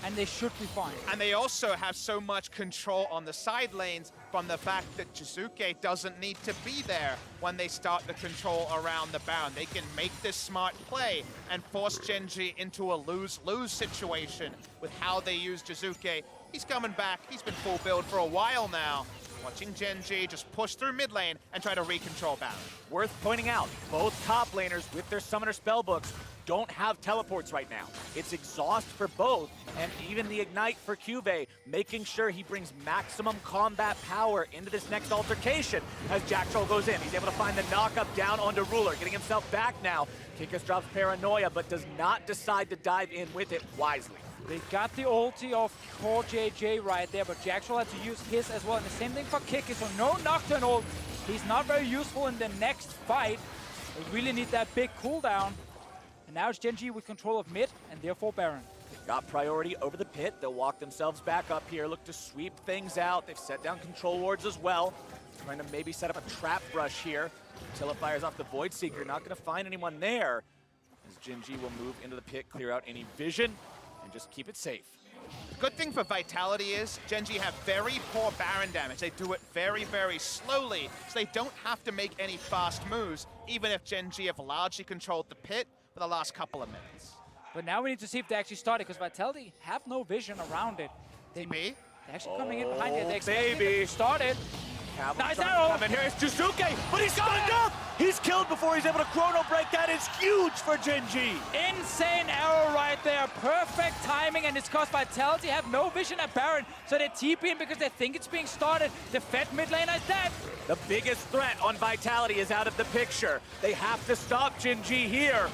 and they should be fine. And they also have so much control on the side lanes from the fact that Jizuke doesn't need to be there when they start the control around the Baron. They can make this smart play and force Gen.G into a lose-lose situation with how they use Jizuke. He's coming back. He's been full build for a while now. Watching Gen.G just push through mid lane and try to recontrol Baron. Worth pointing out, both top laners with their Summoner spellbooks don't have teleports right now. It's exhaust for both, and even the Ignite for Cuvee, making sure he brings maximum combat power into this next altercation. As Jack Troll goes in, he's able to find the knock-up down onto Ruler, getting himself back now. Kikis drops Paranoia, but does not decide to dive in with it wisely. They got the ulti of Core JJ right there, but Jaxxal had to use his as well. And the same thing for Kikis, so no Nocturne ult. He's not very useful in the next fight. They really need that big cooldown. And now it's Gen.G with control of mid, and therefore Baron. Got priority over the pit. They'll walk themselves back up here, look to sweep things out. They've set down control wards as well. Trying to maybe set up a trap brush here until it fires off the Void Seeker. Not going to find anyone there, as Gen.G will move into the pit, clear out any vision, and just keep it safe. Good thing for Vitality is Gen.G have very poor Baron damage. They do it very, very slowly, so they don't have to make any fast moves, even if Gen.G have largely controlled the pit for the last couple of minutes. But now we need to see if they actually start it, because Vitality have no vision around it. They're actually coming in behind it. They expect it to start it. Nice arrow! And here is Jizuke, but he's stunned up! He's killed before he's able to chrono break. That is huge for Gen.G. Insane arrow right there. Perfect timing, and it's because Vitality have no vision at Baron, so they're TPing because they think it's being started. The Fed mid laner is dead. The biggest threat on Vitality is out of the picture. They have to stop Gen.G here.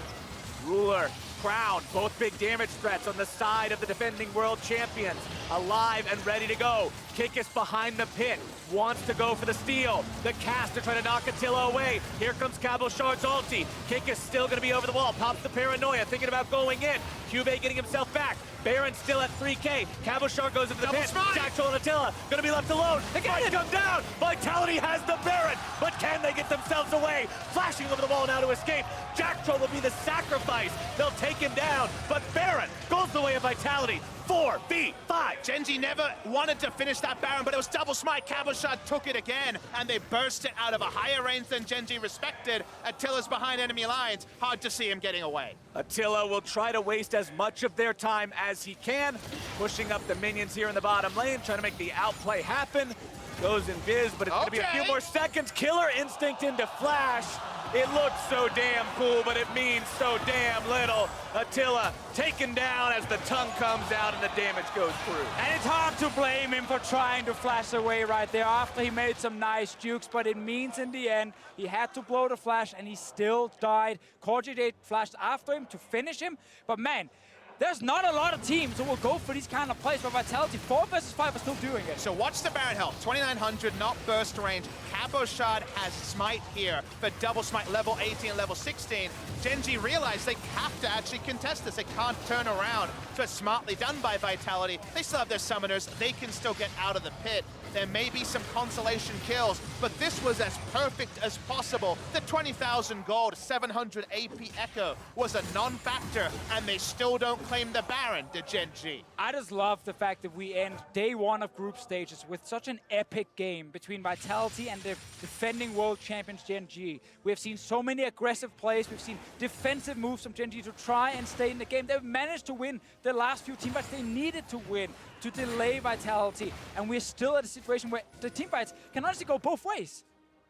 Ruler Crown, both big damage threats on the side of the defending world champions. Alive and ready to go. Kikis behind the pit, wants to go for the steal. The caster trying to knock Attila away. Here comes Cabochard's ulti. Kikis still gonna be over the wall, pops the paranoia, thinking about going in. Cube getting himself back. Baron still at 3K. Cabochard goes into the pit. Jack Troll and Attila gonna be left alone. They can't come down. Vitality has the Baron, but can they get themselves away? Flashing over the wall now to escape. Jack Troll will be the sacrifice. They'll take him down, but Baron goes the way of Vitality. 4v5. Gen.G never wanted to finish that Baron, but it was double smite. Cabochard took it again, and they burst it out of a higher range than Gen.G respected. Attila's behind enemy lines. Hard to see him getting away. Attila will try to waste as much of their time as he can, pushing up the minions here in the bottom lane, trying to make the outplay happen. Goes invis, but it's gonna be a few more seconds. Killer instinct into flash. It looks so damn cool, but it means so damn little. Attila taken down as the tongue comes out and the damage goes through. And it's hard to blame him for trying to flash away right there after he made some nice jukes, but it means in the end, he had to blow the flash and he still died. Corjade flashed after him to finish him, but man, there's not a lot of teams who will go for these kind of plays, but Vitality 4 versus 5 are still doing it. So watch the Baron health, 2900, not burst range. Cabochard has smite here for double smite level 18 and level 16. Gen.G realized they have to actually contest this. They can't turn around. So it's smartly done by Vitality. They still have their summoners. They can still get out of the pit. There may be some consolation kills, but this was as perfect as possible. The 20,000 gold, 700 AP Echo was a non-factor, and they still don't claim the Baron to Gen.G. I just love the fact that we end day one of group stages with such an epic game between Vitality and the defending world champions Gen.G. We have seen so many aggressive plays. We've seen defensive moves from Gen.G to try and stay in the game. They've managed to win the last few team fights they needed to win to delay Vitality. And we're still at a situation where the team fights can honestly go both ways.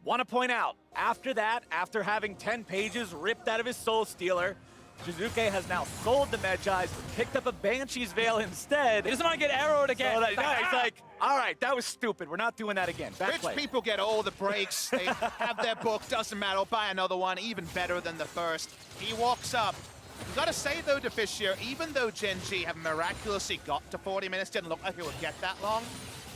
Want to point out, after that, after having 10 pages ripped out of his Soul Stealer, Jizuke has now sold the Medjais, picked up a Banshee's Veil instead. He doesn't want to get arrowed again. So he's like, all right, that was stupid. We're not doing that again. Rich people get all the breaks. They have their book, doesn't matter. I'll buy another one, even better than the first. He walks up. You've got to say, though, Deficio, even though Gen.G have miraculously got to 40 minutes, didn't look like it would get that long,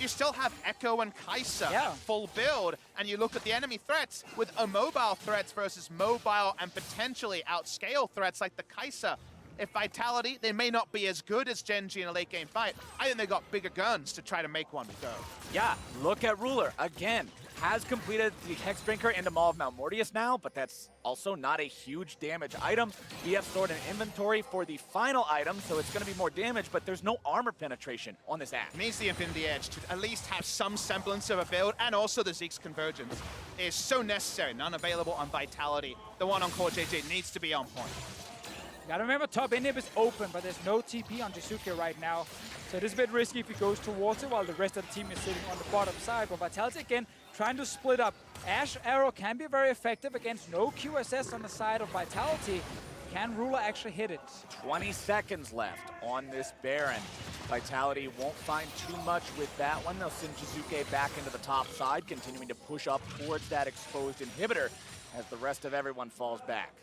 you still have Echo and Kai'Sa at full build, and you look at the enemy threats with immobile threats versus mobile and potentially outscale threats like the Kai'Sa. If Vitality, they may not be as good as Gen.G in a late game fight. I think they got bigger guns to try to make one go. Yeah, look at Ruler again. Has completed the Hexdrinker into Maw of Mount Mortius now, but that's also not a huge damage item. BF stored an inventory for the final item, so it's going to be more damage, but there's no armor penetration on this act. Needs the Infinity Edge to at least have some semblance of a build, and also the Zeke's Convergence is so necessary. None available on Vitality. The one on Core JJ needs to be on point. Gotta remember, top inhib is open, but there's no TP on Jizuke right now. So it is a bit risky if he goes towards it while the rest of the team is sitting on the bottom side. But Vitality, again, trying to split up. Ash Arrow can be very effective against no QSS on the side of Vitality. Can Ruler actually hit it? 20 seconds left on this Baron. Vitality won't find too much with that one. They'll send Jizuke back into the top side, continuing to push up towards that exposed inhibitor as the rest of everyone falls back.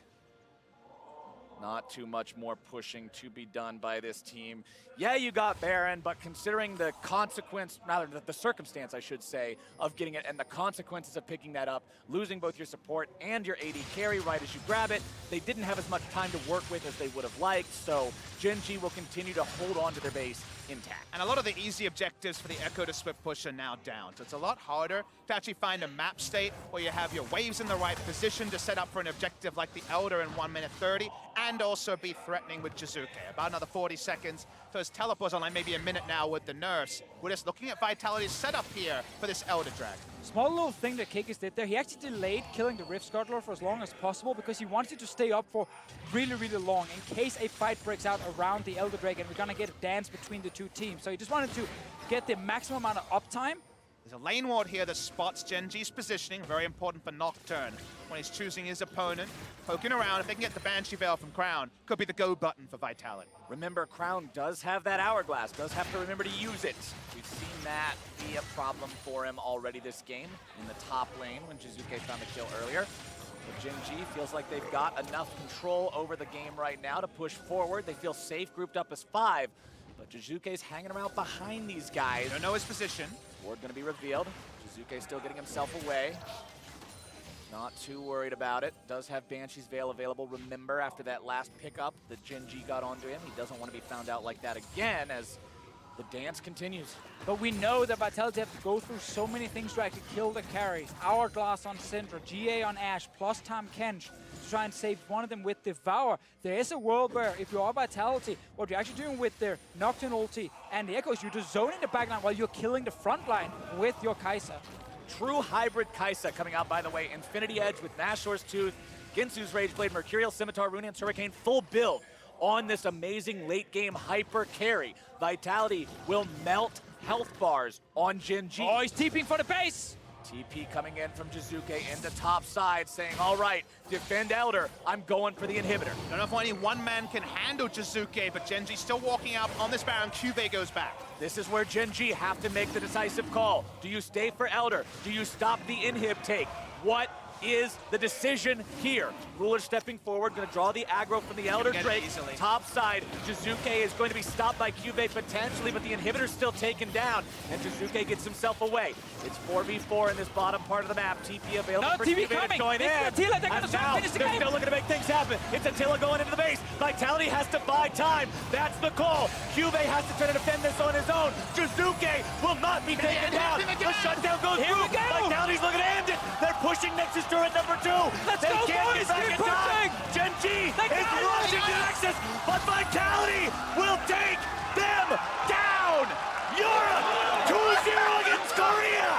Not too much more pushing to be done by this team. Yeah, you got Baron, but considering the consequence, rather the circumstance, I should say, of getting it and the consequences of picking that up, losing both your support and your AD carry right as you grab it, they didn't have as much time to work with as they would have liked, so Gen.G will continue to hold on to their base intact. And a lot of the easy objectives for the Echo to Swift push are now down, so it's a lot harder to actually find a map state where you have your waves in the right position to set up for an objective like the Elder in 1 minute 30, and also be threatening with Jizuke. About another 40 seconds, so his teleport's online maybe a minute now with the nerfs. We're just looking at Vitality's setup here for this Elder Dragon. Small little thing that Kikis did there, he actually delayed killing the Rift Scuttler for as long as possible because he wanted to stay up for really, really long in case a fight breaks out around the Elder Dragon. We're gonna get a dance between the two teams. So he just wanted to get the maximum amount of uptime. There's a lane ward here that spots Gen.G's positioning, very important for Nocturne. When he's choosing his opponent, poking around, if they can get the Banshee Veil from Crown, could be the go button for Vitality. Remember, Crown does have that Hourglass, does have to remember to use it. We've seen that be a problem for him already this game in the top lane when Jizuke found the kill earlier. But Gen.G feels like they've got enough control over the game right now to push forward. They feel safe grouped up as 5. But Jizuke's hanging around behind these guys. Don't know his position. Ward gonna be revealed. Jizuke still getting himself away. Not too worried about it. Does have Banshee's Veil available. Remember, after that last pickup that Gen.G got onto him, he doesn't want to be found out like that again as the dance continues. But we know that Vitality have to go through so many things to actually kill the carries. Hourglass on Syndra, GA on Ashe, plus Tahm Kench to try and save one of them with Devour. There is a world where if you are Vitality, what you're actually doing with their Nocturne ulti and the Echoes, you're just zoning the backline while you're killing the front line with your Kai'Sa. True hybrid Kai'Sa coming out, by the way. Infinity Edge with Nashor's Tooth, Ginsu's Rageblade, Mercurial Scimitar, Runeon's Hurricane, full build on this amazing late game hyper carry. Vitality will melt health bars on Gen.G. Oh, he's TPing for the base! TP coming in from Jizuke into top side saying, all right, defend Elder, I'm going for the inhibitor. Don't know if only one man can handle Jizuke, but Gen.G still walking out on this Baron. Cuvée goes back. This is where Gen.G have to make the decisive call. Do you stay for Elder? Do you stop the inhib take? What is the decision here? Ruler stepping forward, gonna draw the aggro from the Elder Drake. Top side, Jizuke is going to be stopped by Cuvée potentially, but the inhibitor's still taken down, and Jizuke gets himself away. It's 4v4 in this bottom part of the map. TP available for TP Cuvée to coming. join in. Attila, they're gonna And try now and finish the they're game. still looking to make things happen. It's Attila going into the base. Vitality has to buy time. That's the call. Cuvée has to try to defend this on his own. Jizuke will not be taken down. The shutdown goes Here we through. go. Vitality's looking to end it. They're pushing Nexus turret number 2. Let's They go, can't boys. get back in Keep time. pushing. Gen.G They is got it. rushing to Nexus, but Vitality will take them down. Europe 2-0 against Korea.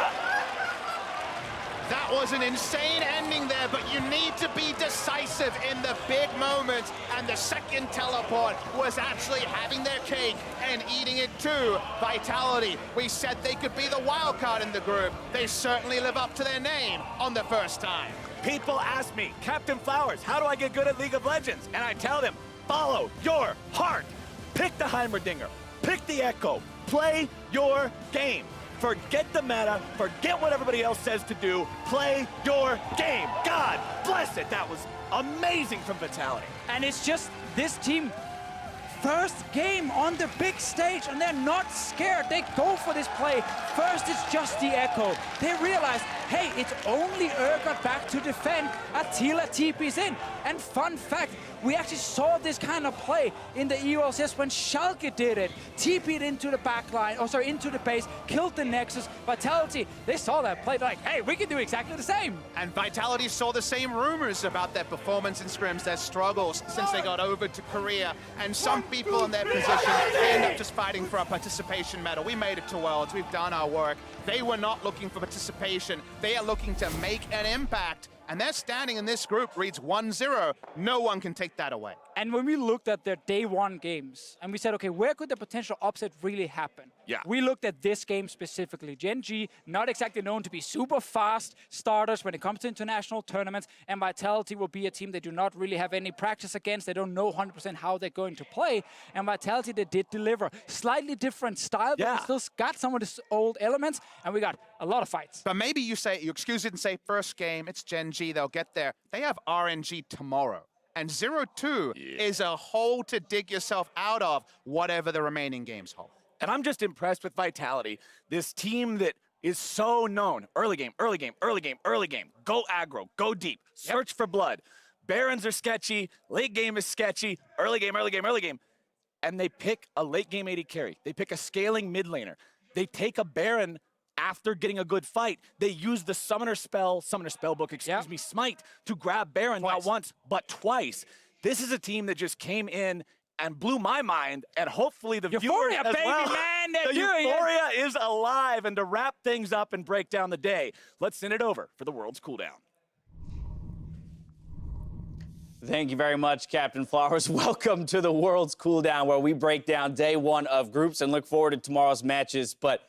That was an insane ending there, but you need to be decisive in the big moments. And the second teleport was actually having their cake and eating it too. Vitality, we said they could be the wild card in the group. They certainly live up to their name on the first time. People ask me, Captain Flowers, how do I get good at League of Legends? And I tell them, follow your heart. Pick the Heimerdinger, pick the Echo, play your game. Forget the meta, forget what everybody else says to do, play your game. God bless it, that was amazing from Vitality. And it's just this team, first game on the big stage, and they're not scared. They go for this play. First, it's just the Echo. They realize, hey, it's only Urgot back to defend. Attila TP's in. And fun fact, we actually saw this kind of play in the EOSS when Schalke did it. TP'd into the back line, into the base, killed the Nexus. Vitality, they saw that play, they're like, hey, we can do exactly the same. And Vitality saw the same rumors about their performance in scrims, their struggles since they got over to Korea. And some people in their position end up just fighting for a participation medal. We made it to Worlds, we've done our work. They were not looking for participation. They are looking to make an impact. And their standing in this group reads 1-0. No one can take that away. And when we looked at their day one games, and we said, okay, where could the potential upset really happen? Yeah. We looked at this game specifically. Gen.G, not exactly known to be super fast starters when it comes to international tournaments, and Vitality will be a team they do not really have any practice against. They don't know 100% how they're going to play. And Vitality, they did deliver. Slightly different style, but we still got some of the old elements, and we got a lot of fights. But maybe you excuse it and say first game, it's Gen.G, they'll get there. They have RNG tomorrow. And 0-2 is a hole to dig yourself out of, whatever the remaining games hold. And I'm just impressed with Vitality, this team that is so known. Early game, early game, early game, early game. Go aggro, go deep, search for blood. Barons are sketchy, late game is sketchy, early game, early game, early game. And they pick a late game AD carry. They pick a scaling mid laner. They take a Baron after getting a good fight. They use the Summoner Spellbook, excuse me, Smite, to grab Baron not once, but twice. This is a team that just came in and blew my mind, and hopefully the viewers as baby, well. man, The euphoria is alive, and to wrap things up and break down the day, let's send it over for the World's Cooldown. Thank you very much, Captain Flowers. Welcome to the World's Cooldown, where we break down day one of groups and look forward to tomorrow's matches. But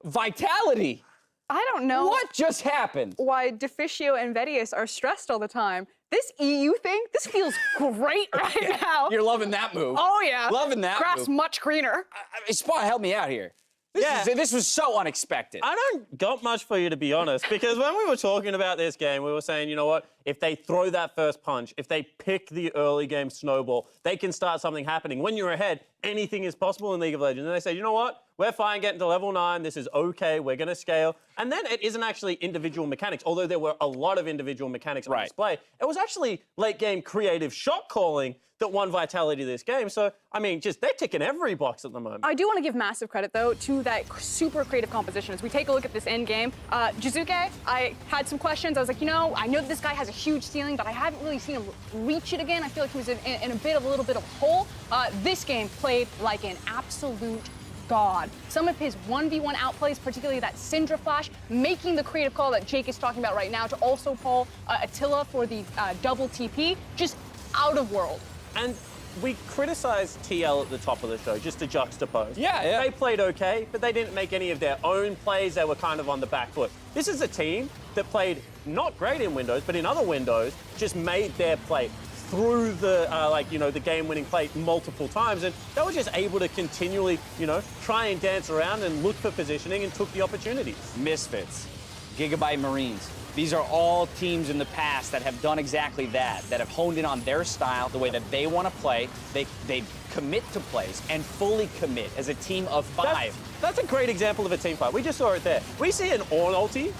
Vitality, I don't know what just happened? why Deficio and Vedius are stressed all the time. This EU thing, this feels great right now. You're loving that move. Oh, yeah. Loving that Grass move. much greener. Spawn, help me out here. This was so unexpected. I don't got much for you, to be honest, because when we were talking about this game, we were saying, you know what, if they throw that first punch, if they pick the early game snowball, they can start something happening. When you're ahead, anything is possible in League of Legends. And they say, you know what? We're fine getting to level 9. This is okay. We're going to scale. And then it isn't actually individual mechanics, although there were a lot of individual mechanics on display. It was actually late game creative shot calling that won Vitality this game. So, I mean, just they're ticking every box at the moment. I do want to give massive credit, though, to that super creative composition. As we take a look at this end game, Jizuke, I had some questions. I was like, you know that this guy has a huge ceiling, but I haven't really seen him reach it again. I feel like he was in a little bit of a hole. This game played like an absolute god. Some of his 1v1 outplays, particularly that Syndra flash, making the creative call that Jake is talking about right now to also pull Attila for the double TP, just out of world. And we criticized TL at the top of the show, just to juxtapose. Yeah. They played okay, but they didn't make any of their own plays. They were kind of on the back foot. This is a team that played not great in Windows, but in other Windows, just made their play through the, the game-winning play multiple times. And they were just able to continually, try and dance around and look for positioning and took the opportunities. Misfits, Gigabyte Marines. These are all teams in the past that have done exactly that have honed in on their style, the way that they want to play. They commit to plays and fully commit as a team of 5. That's a great example of a team fight. We just saw it there. We see an Ornn ulti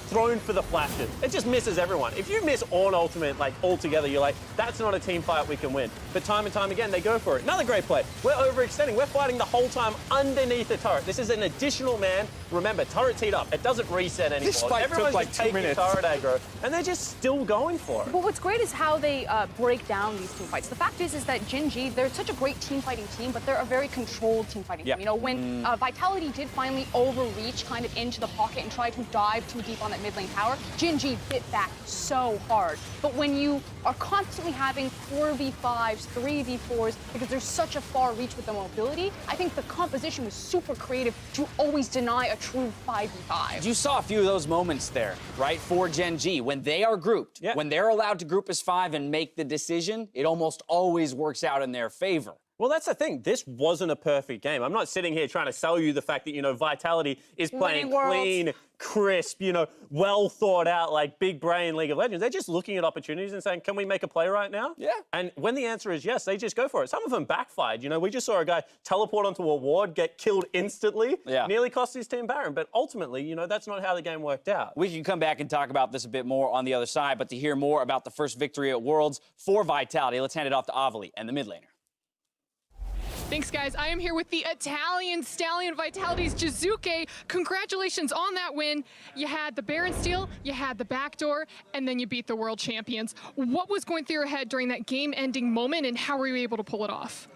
thrown for the flashes. It just misses everyone. If you miss Ornn ultimate altogether, you're like, that's not a team fight we can win. But time and time again, they go for it. Another great play. We're overextending. We're fighting the whole time underneath the turret. This is an additional man. Remember, turret teed up. It doesn't reset anymore. This fight Everyone's took like just 2 taking minutes. turret aggro, and they're just still going for it. But what's great is how they break down these team fights. The fact is that Gen.G, they're such a great team fighting team, but they're a very controlled team fighting team. When Vitality did finally overreach kind of into the pocket and try to dive too deep on that mid lane tower, Gen.G bit back so hard. But when you are constantly having 4v5s, 3v4s, because there's such a far reach with the mobility, I think the composition was super creative to always deny a true 5v5. You saw a few of those moments there, right, for Gen.G. When they are grouped, when they're allowed to group as 5 and make the decision, it almost always works out in their favor. Well, that's the thing. This wasn't a perfect game. I'm not sitting here trying to sell you the fact that, Vitality is playing clean, crisp, well thought out, like big brain League of Legends. They're just looking at opportunities and saying, can we make a play right now? Yeah. And when the answer is yes, they just go for it. Some of them backfired. We just saw a guy teleport onto a ward, get killed instantly, nearly cost his team Baron. But ultimately, that's not how the game worked out. We can come back and talk about this a bit more on the other side, but to hear more about the first victory at Worlds for Vitality, let's hand it off to Avali and the mid laner. Thanks, guys. I am here with the Italian stallion Vitality's Jizuke. Congratulations on that win. You had the Baron steal, you had the backdoor, and then you beat the world champions. What was going through your head during that game-ending moment, and how were you able to pull it off?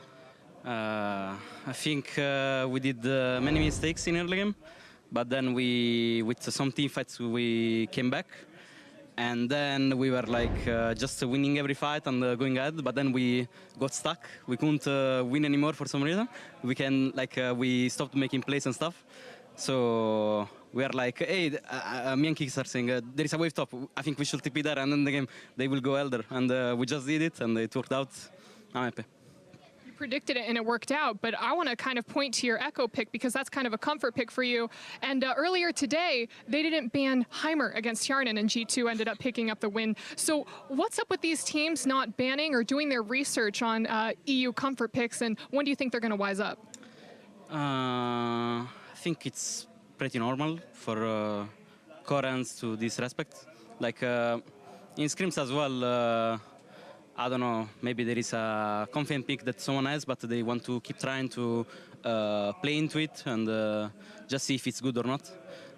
I think we did many mistakes in early game, but then with some team fights, we came back. And then we were just winning every fight and going ahead, but then we got stuck. We couldn't win anymore for some reason. We stopped making plays and stuff. So we are like, hey, me and Kicks are saying, there is a wave top. I think we should TP there, and then the game, they will go Elder. And we just did it, and it worked out. I'm happy. Predicted it and it worked out, but I want to kind of point to your Echo pick because that's kind of a comfort pick for you. And earlier today, they didn't ban Heimer against Yarnan, and G2 ended up picking up the win. So what's up with these teams not banning or doing their research on EU comfort picks, and when do you think they're going to wise up? I think it's pretty normal for Koreans to this respect. In scrims as well, I don't know, maybe there is a confident pick that someone has, but they want to keep trying to play into it and just see if it's good or not.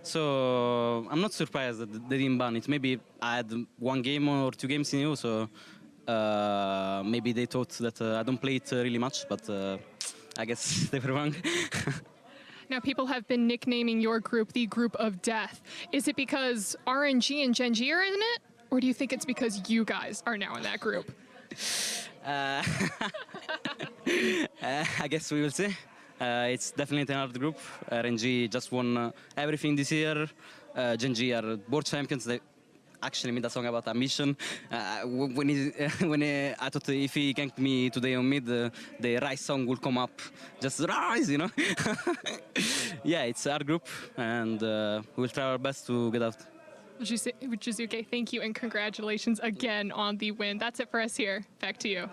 So I'm not surprised that they didn't ban it. Maybe I had 1 game or 2 games in EU, so maybe they thought that I don't play it really much, but I guess they were wrong. Now, people have been nicknaming your group the group of death. Is it because RNG and Gen.G are in it? Or do you think it's because you guys are now in that group? I guess we will see. It's definitely an hard group. RNG just won everything this year. Gen.G are world champions. They actually made a song about ambition. When I thought if he ganked me today on mid, the Rise song will come up. Just Rise, Yeah, it's our group, and we'll try our best to get out. Jizuke, thank you and congratulations again on the win. That's it for us here. Back to you.